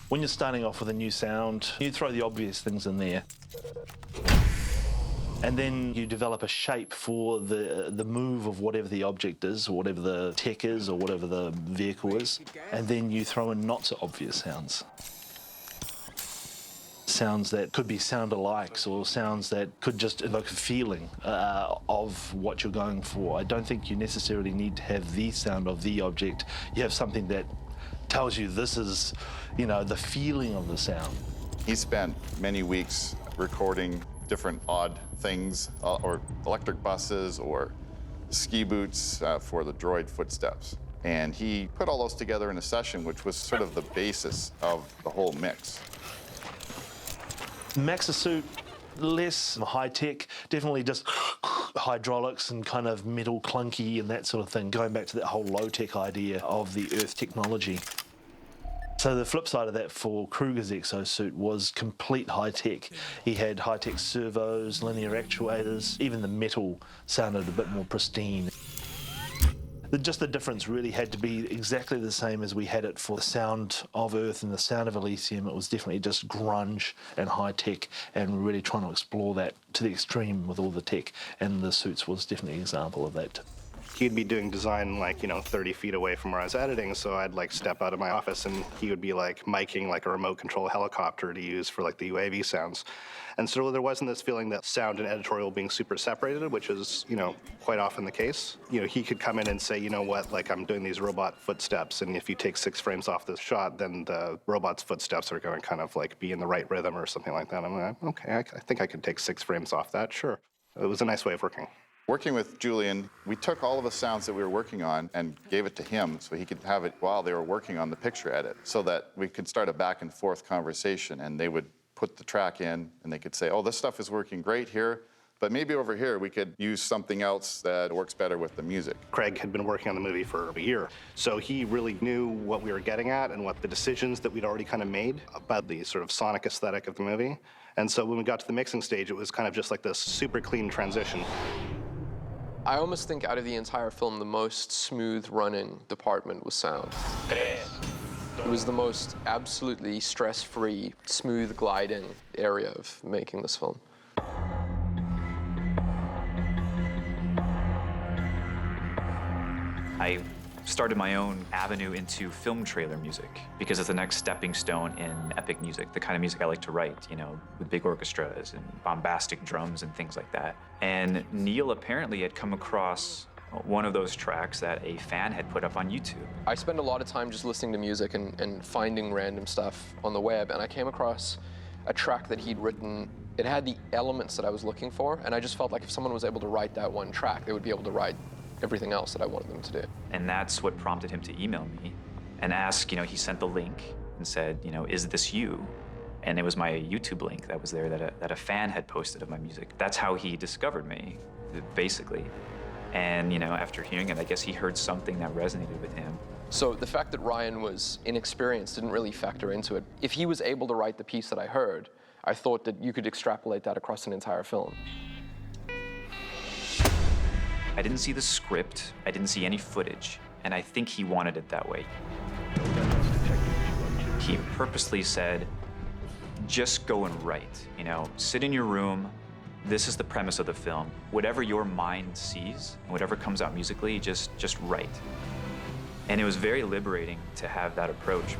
When you're starting off with a new sound, you throw the obvious things in there. And then you develop a shape for the move of whatever the object is, or whatever the tech is, or whatever the vehicle is. And then you throw in not so obvious sounds. Sounds that could be sound-alikes, or sounds that could just evoke a feeling of what you're going for. I don't think you necessarily need to have the sound of the object. You have something that tells you this is, you know, the feeling of the sound. He spent many weeks recording different odd things, or electric buses, or ski boots for the droid footsteps. And he put all those together in a session, which was sort of the basis of the whole mix. Maxa suit, less high-tech, definitely just hydraulics and kind of metal clunky and that sort of thing, going back to that whole low-tech idea of the Earth technology. So the flip side of that for Kruger's exosuit was complete high-tech. He had high-tech servos, linear actuators, even the metal sounded a bit more pristine. Just the difference really had to be exactly the same as we had it for the sound of Earth and the sound of Elysium. It was definitely just grunge and high-tech, and really trying to explore that to the extreme with all the tech, and the suits was definitely an example of that. He'd be doing design like, 30 feet away from where I was editing, so I'd like step out of my office and he would be like miking like a remote control helicopter to use for like the UAV sounds. And so there wasn't this feeling that sound and editorial being super separated, which is, quite often the case. He could come in and say, you know what, like I'm doing these robot footsteps, and if you take 6 frames off this shot, then the robot's footsteps are going to kind of like be in the right rhythm or something like that. I'm like, okay, I think I can take 6 frames off that, sure. It was a nice way of working. Working with Julian, we took all of the sounds that we were working on and gave it to him so he could have it while they were working on the picture edit, so that we could start a back and forth conversation, and they would put the track in and they could say, oh, this stuff is working great here, but maybe over here we could use something else that works better with the music. Craig had been working on the movie for a year, so he really knew what we were getting at and what the decisions that we'd already kind of made about the sort of sonic aesthetic of the movie. And so when we got to the mixing stage, it was kind of just like this super clean transition. I almost think out of the entire film, the most smooth running department was sound. It was the most absolutely stress-free, smooth gliding area of making this film. I started my own avenue into film trailer music because it's the next stepping stone in epic music, the kind of music I like to write, with big orchestras and bombastic drums and things like that. And Neil apparently had come across one of those tracks that a fan had put up on YouTube. I spend a lot of time just listening to music and finding random stuff on the web, and I came across a track that he'd written. It had the elements that I was looking for, and I just felt like if someone was able to write that one track, they would be able to write everything else that I wanted them to do. And that's what prompted him to email me and ask, he sent the link and said, is this you? And it was my YouTube link that was there that a fan had posted of my music. That's how he discovered me, basically. And, after hearing it, I guess he heard something that resonated with him. So the fact that Ryan was inexperienced didn't really factor into it. If he was able to write the piece that I heard, I thought that you could extrapolate that across an entire film. I didn't see the script, I didn't see any footage, and I think he wanted it that way. He purposely said, just go and write, sit in your room. This is the premise of the film. Whatever your mind sees, whatever comes out musically, just write. And it was very liberating to have that approach.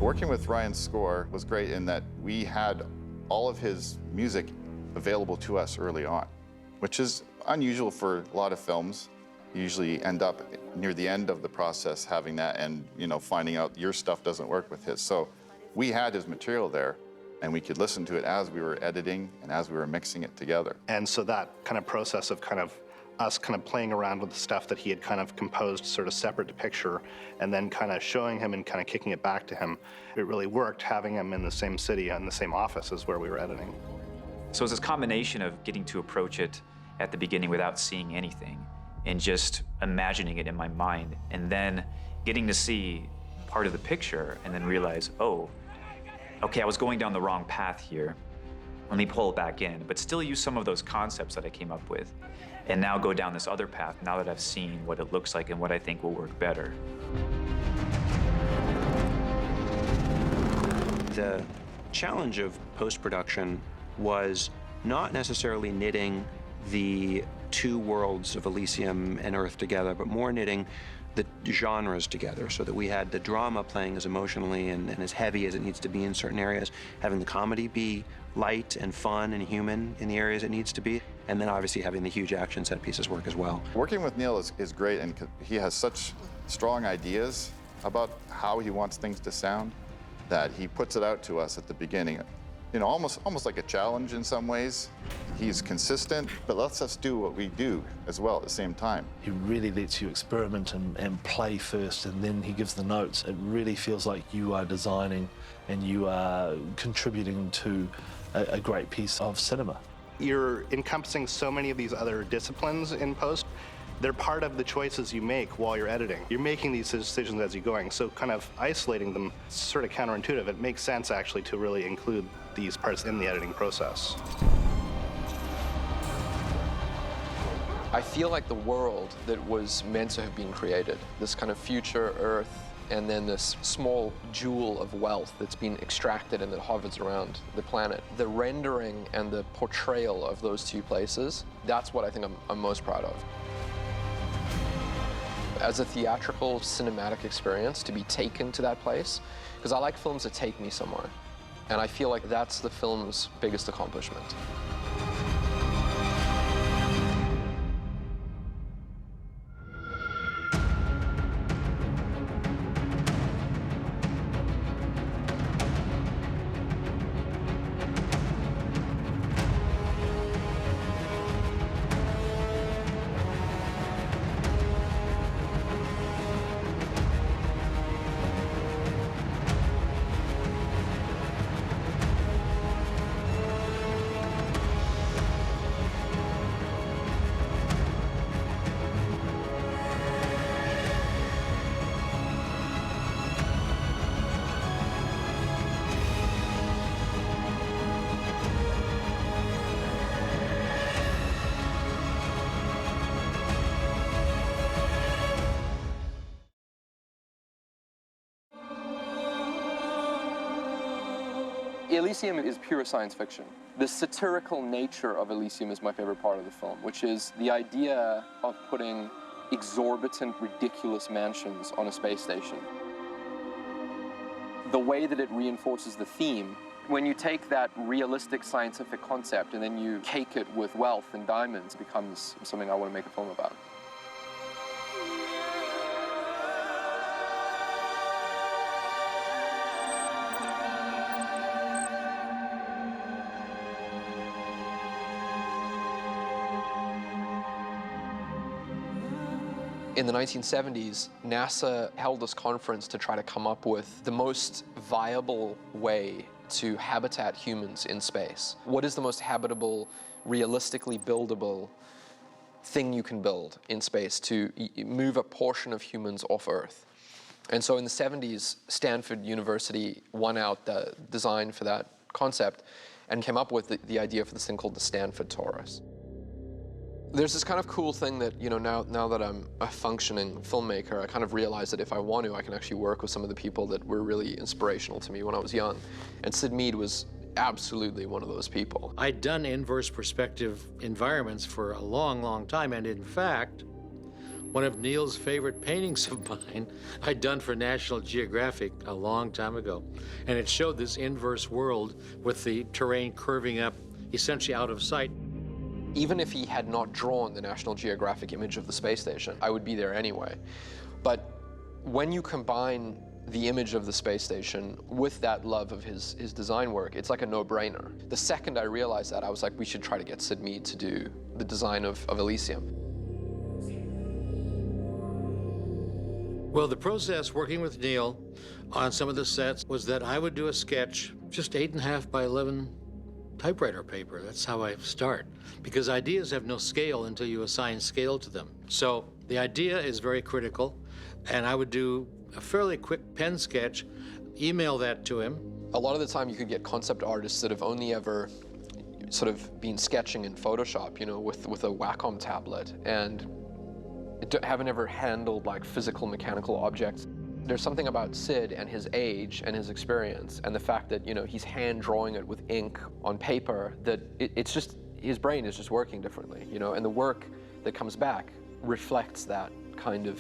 Working with Ryan's score was great in that we had all of his music available to us early on, which is unusual for a lot of films. You usually end up near the end of the process having that and, finding out your stuff doesn't work with his. So we had his material there, and we could listen to it as we were editing and as we were mixing it together. And so that kind of process of us playing around with the stuff that he had kind of composed sort of separate to picture, and then kind of showing him and kind of kicking it back to him, it really worked having him in the same city and the same office as where we were editing. So it's this combination of getting to approach it at the beginning without seeing anything and just imagining it in my mind, and then getting to see part of the picture and then realize, oh, okay, I was going down the wrong path here. Let me pull it back in, but still use some of those concepts that I came up with, and now go down this other path now that I've seen what it looks like and what I think will work better. The challenge of post-production was not necessarily knitting the two worlds of Elysium and Earth together, but more knitting the genres together so that we had the drama playing as emotionally and as heavy as it needs to be in certain areas, having the comedy be light and fun and human in the areas it needs to be, and then obviously having the huge action set pieces work as well. Working with Neil is great, and he has such strong ideas about how he wants things to sound that he puts it out to us at the beginning. Almost like a challenge in some ways. He's consistent, but lets us do what we do as well at the same time. He really lets you experiment and play first, and then he gives the notes. It really feels like you are designing and you are contributing to a great piece of cinema. You're encompassing so many of these other disciplines in post. They're part of the choices you make while you're editing. You're making these decisions as you're going, so kind of isolating them is sort of counterintuitive. It makes sense, actually, to really include these parts in the editing process. I feel like the world that was meant to have been created, this kind of future Earth, and then this small jewel of wealth that's been extracted and that hovers around the planet. The rendering and the portrayal of those two places, that's what I think I'm most proud of. As a theatrical, cinematic experience, to be taken to that place, because I like films that take me somewhere. And I feel like that's the film's biggest accomplishment. Elysium is pure science fiction. The satirical nature of Elysium is my favorite part of the film, which is the idea of putting exorbitant, ridiculous mansions on a space station. The way that it reinforces the theme, when you take that realistic scientific concept and then you cake it with wealth and diamonds, it becomes something I want to make a film about. In the 1970s, NASA held this conference to try to come up with the most viable way to habitat humans in space. What is the most habitable, realistically buildable thing you can build in space to move a portion of humans off Earth? And so in the 70s, Stanford University won out the design for that concept and came up with the idea for this thing called the Stanford Torus. There's this kind of cool thing that, you know, now that I'm a functioning filmmaker, I kind of realize that if I want to, I can actually work with some of the people that were really inspirational to me when I was young. And Syd Mead was absolutely one of those people. I'd done inverse perspective environments for a long, long time, and in fact, one of Neil's favorite paintings of mine I'd done for National Geographic a long time ago. And it showed this inverse world with the terrain curving up essentially out of sight. Even if he had not drawn the National Geographic image of the space station, I would be there anyway. But when you combine the image of the space station with that love of his design work, it's like a no-brainer. The second I realized that, I was like, we should try to get Syd Mead to do the design of Elysium. Well, the process working with Neil on some of the sets was that I would do a sketch, just 8.5 by 11 typewriter paper. That's how I start, because ideas have no scale until you assign scale to them. So the idea is very critical, and I would do a fairly quick pen sketch, email that to him. A lot of the time you could get concept artists that have only ever sort of been sketching in Photoshop, you know, with a Wacom tablet, and haven't ever handled like physical mechanical objects. There's something about Syd and his age and his experience and the fact that, you know, he's hand drawing it with ink on paper, that it's just, his brain is just working differently, you know, and the work that comes back reflects that kind of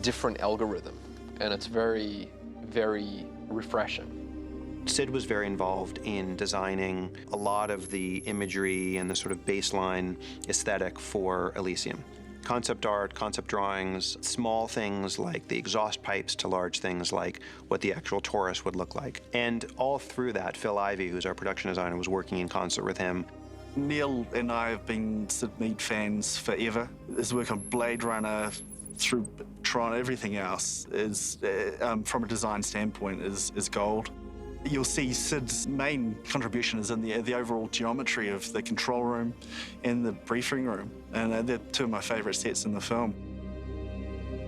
different algorithm, and it's very, very refreshing. Syd was very involved in designing a lot of the imagery and the sort of baseline aesthetic for Elysium. Concept art, concept drawings, small things like the exhaust pipes to large things like what the actual Torus would look like. And all through that, Phil Ivey, who's our production designer, was working in concert with him. Neil and I have been Syd Mead fans forever. His work on Blade Runner, through Tron, everything else is, from a design standpoint, is gold. You'll see Syd's main contribution is in the overall geometry of the control room and the briefing room, and they're two of my favorite sets in the film.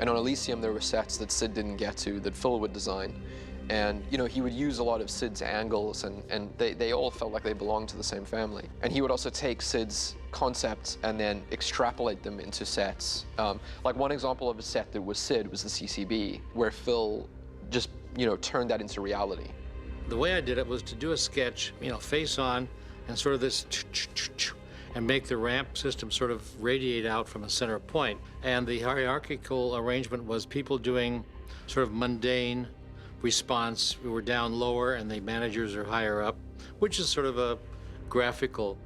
And on Elysium, there were sets that Syd didn't get to that Phil would design. And, you know, he would use a lot of Syd's angles, and they all felt like they belonged to the same family. And he would also take Syd's concepts and then extrapolate them into sets. Like one example of a set that was Syd was the CCB, where Phil just, you know, turned that into reality. The way I did it was to do a sketch, you know, face on, and sort of this, and make the ramp system sort of radiate out from a center point. And the hierarchical arrangement was people doing sort of mundane response. We were down lower and the managers are higher up, which is sort of a graphical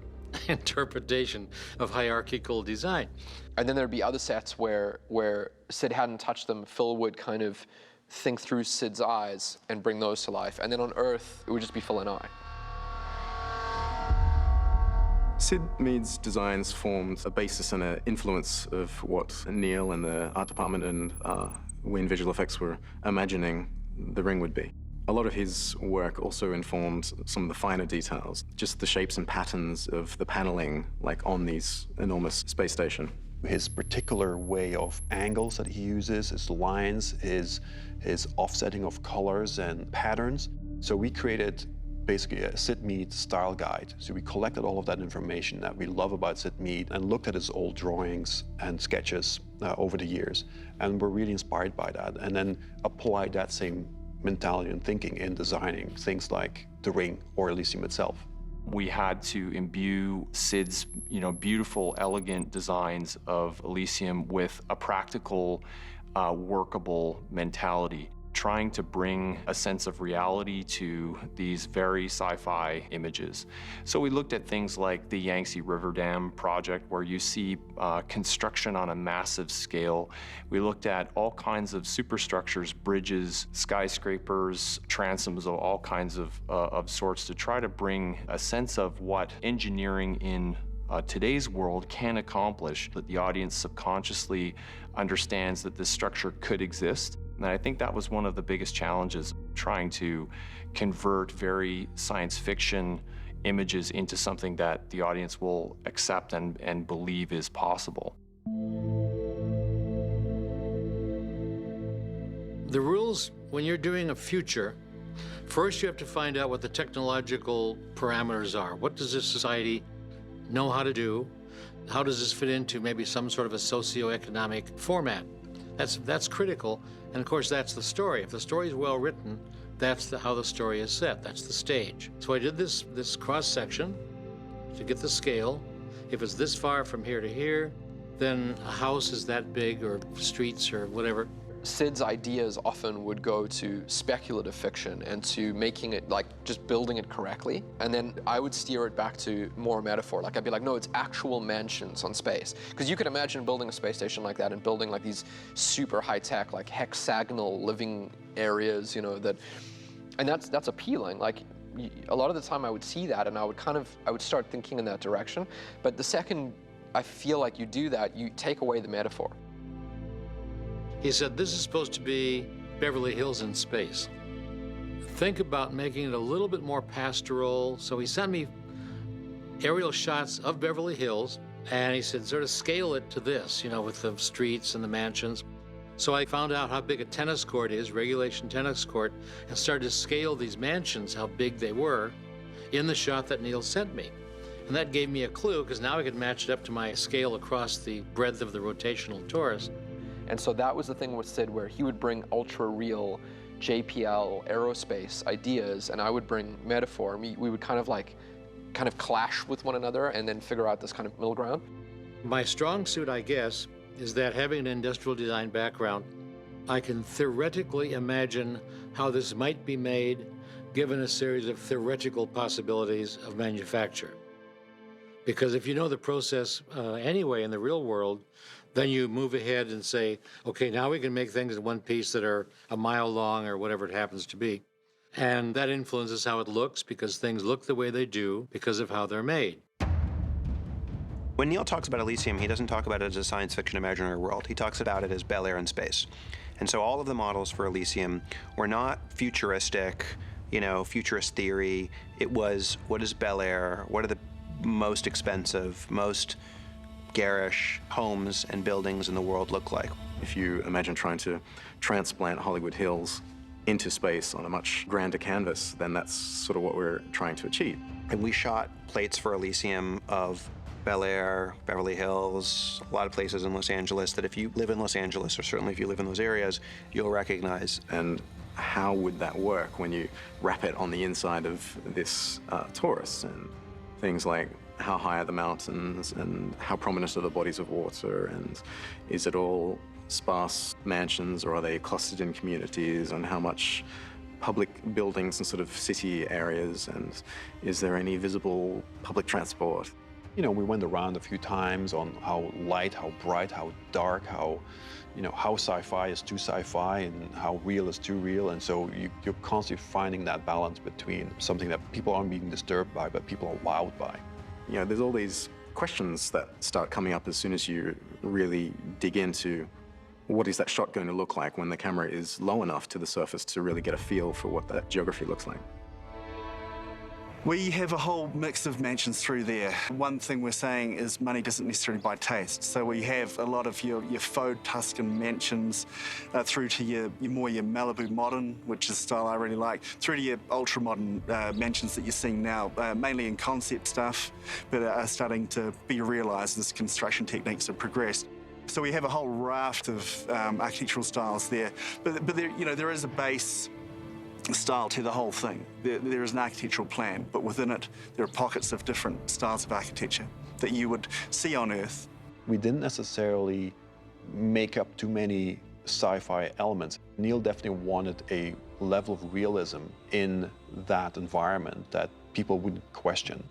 interpretation of hierarchical design. And then there'd be other sets where Syd hadn't touched them. Phil would kind of think through Syd's eyes and bring those to life. And then on Earth, it would just be Phil and I. Syd Mead's designs formed a basis and an influence of what Neil and the art department and Wayne Visual Effects were imagining the ring would be. A lot of his work also informed some of the finer details, just the shapes and patterns of the paneling, like on these enormous space station. His particular way of angles that he uses, his lines, his offsetting of colors and patterns. So we created basically a Syd Mead style guide. So we collected all of that information that we love about Syd Mead and looked at his old drawings and sketches over the years. And we're really inspired by that, and then applied that same mentality and thinking in designing things like the ring or Elysium itself. We had to imbue Syd's, you know, beautiful, elegant designs of Elysium with a practical, workable mentality, trying to bring a sense of reality to these very sci-fi images. So we looked at things like the Yangtze River Dam project, where you see construction on a massive scale. We looked at all kinds of superstructures, bridges, skyscrapers, transoms of all kinds of sorts, to try to bring a sense of what engineering in today's world can accomplish, that the audience subconsciously understands that this structure could exist. And I think that was one of the biggest challenges. trying to convert very science fiction images into something that the audience will accept and believe is possible. The rules, when you're doing a future, first you have to find out what the technological parameters are. What does this society know how to do? How does this fit into maybe some sort of a socioeconomic format? That's critical, and of course that's the story. If the story is well written, that's how the story is set. That's the stage. So I did this cross section to get the scale. If it's this far from here to here, then a house is that big, or streets or whatever. Sid's ideas often would go to speculative fiction and to making it, like, just building it correctly. And then I would steer it back to more metaphor. Like, I'd be like, no, it's actual mansions on space. Because you could imagine building a space station like that and building, like, these super high-tech, like, hexagonal living areas, you know, that... And that's appealing. Like, a lot of the time I would see that and I would start thinking in that direction. But the second I feel like you do that, you take away the metaphor. He said, this is supposed to be Beverly Hills in space. Think about making it a little bit more pastoral. So he sent me aerial shots of Beverly Hills, and he said, sort of scale it to this, you know, with the streets and the mansions. So I found out how big a tennis court is, regulation tennis court, and started to scale these mansions, how big they were, in the shot that Neil sent me. And that gave me a clue, because now I could match it up to my scale across the breadth of the rotational torus. And so that was the thing with Sid, where he would bring ultra-real JPL aerospace ideas, and I would bring metaphor. We would kind of clash with one another and then figure out this kind of middle ground. My strong suit, I guess, is that having an industrial design background, I can theoretically imagine how this might be made given a series of theoretical possibilities of manufacture. Because if you know the process anyway in the real world, then you move ahead and say, okay, now we can make things in one piece that are a mile long or whatever it happens to be. And that influences how it looks, because things look the way they do because of how they're made. When Neil talks about Elysium, he doesn't talk about it as a science fiction imaginary world. He talks about it as Bel Air in space. And so all of the models for Elysium were not futuristic, you know, futurist theory. It was, what is Bel Air? What are the most expensive, most garish homes and buildings in the world look like? If you imagine trying to transplant Hollywood Hills into space on a much grander canvas, then that's sort of what we're trying to achieve. And we shot plates for Elysium of Bel Air, Beverly Hills, a lot of places in Los Angeles that if you live in Los Angeles, or certainly if you live in those areas, you'll recognize. And how would that work when you wrap it on the inside of this torus? And things like, how high are the mountains, and how prominent are the bodies of water, and is it all sparse mansions, or are they clustered in communities, and how much public buildings and sort of city areas, and is there any visible public transport? You know, we went around a few times on how light, how bright, how dark, how, you know, how sci-fi is too sci-fi and how real is too real. And so you're constantly finding that balance between something that people aren't being disturbed by, but people are wowed by. You know, there's all these questions that start coming up as soon as you really dig into what is that shot going to look like when the camera is low enough to the surface to really get a feel for what that geography looks like. We have a whole mix of mansions through there. One thing we're saying is money doesn't necessarily buy taste. So we have a lot of your faux Tuscan mansions through to your Malibu modern, which is a style I really like, through to your ultra-modern mansions that you're seeing now, mainly in concept stuff, but are starting to be realised as construction techniques have progressed. So we have a whole raft of architectural styles there. But there, you know, there is a base style to the whole thing. There is an architectural plan, but within it, there are pockets of different styles of architecture that you would see on Earth. We didn't necessarily make up too many sci-fi elements. Neil definitely wanted a level of realism in that environment that people wouldn't question.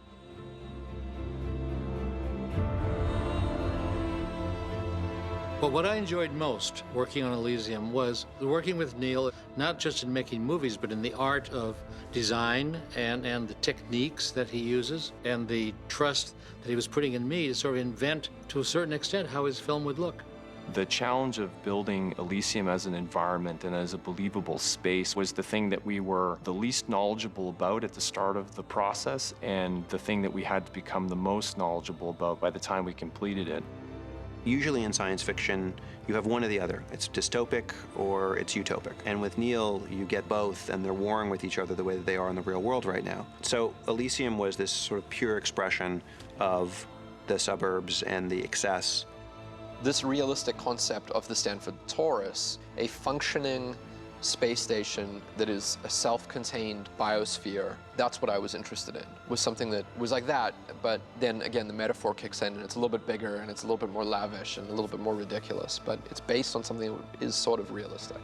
But what I enjoyed most working on Elysium was working with Neil, not just in making movies, but in the art of design and the techniques that he uses, and the trust that he was putting in me to sort of invent, to a certain extent, how his film would look. The challenge of building Elysium as an environment and as a believable space was the thing that we were the least knowledgeable about at the start of the process, and the thing that we had to become the most knowledgeable about by the time we completed it. Usually in science fiction, you have one or the other. It's dystopic or it's utopic. And with Neil, you get both, and they're warring with each other the way that they are in the real world right now. So Elysium was this sort of pure expression of the suburbs and the excess. This realistic concept of the Stanford Torus, a functioning space station that is a self-contained biosphere, that's what I was interested in, was something that was like that, but then again the metaphor kicks in and it's a little bit bigger and it's a little bit more lavish and a little bit more ridiculous, but it's based on something that is sort of realistic.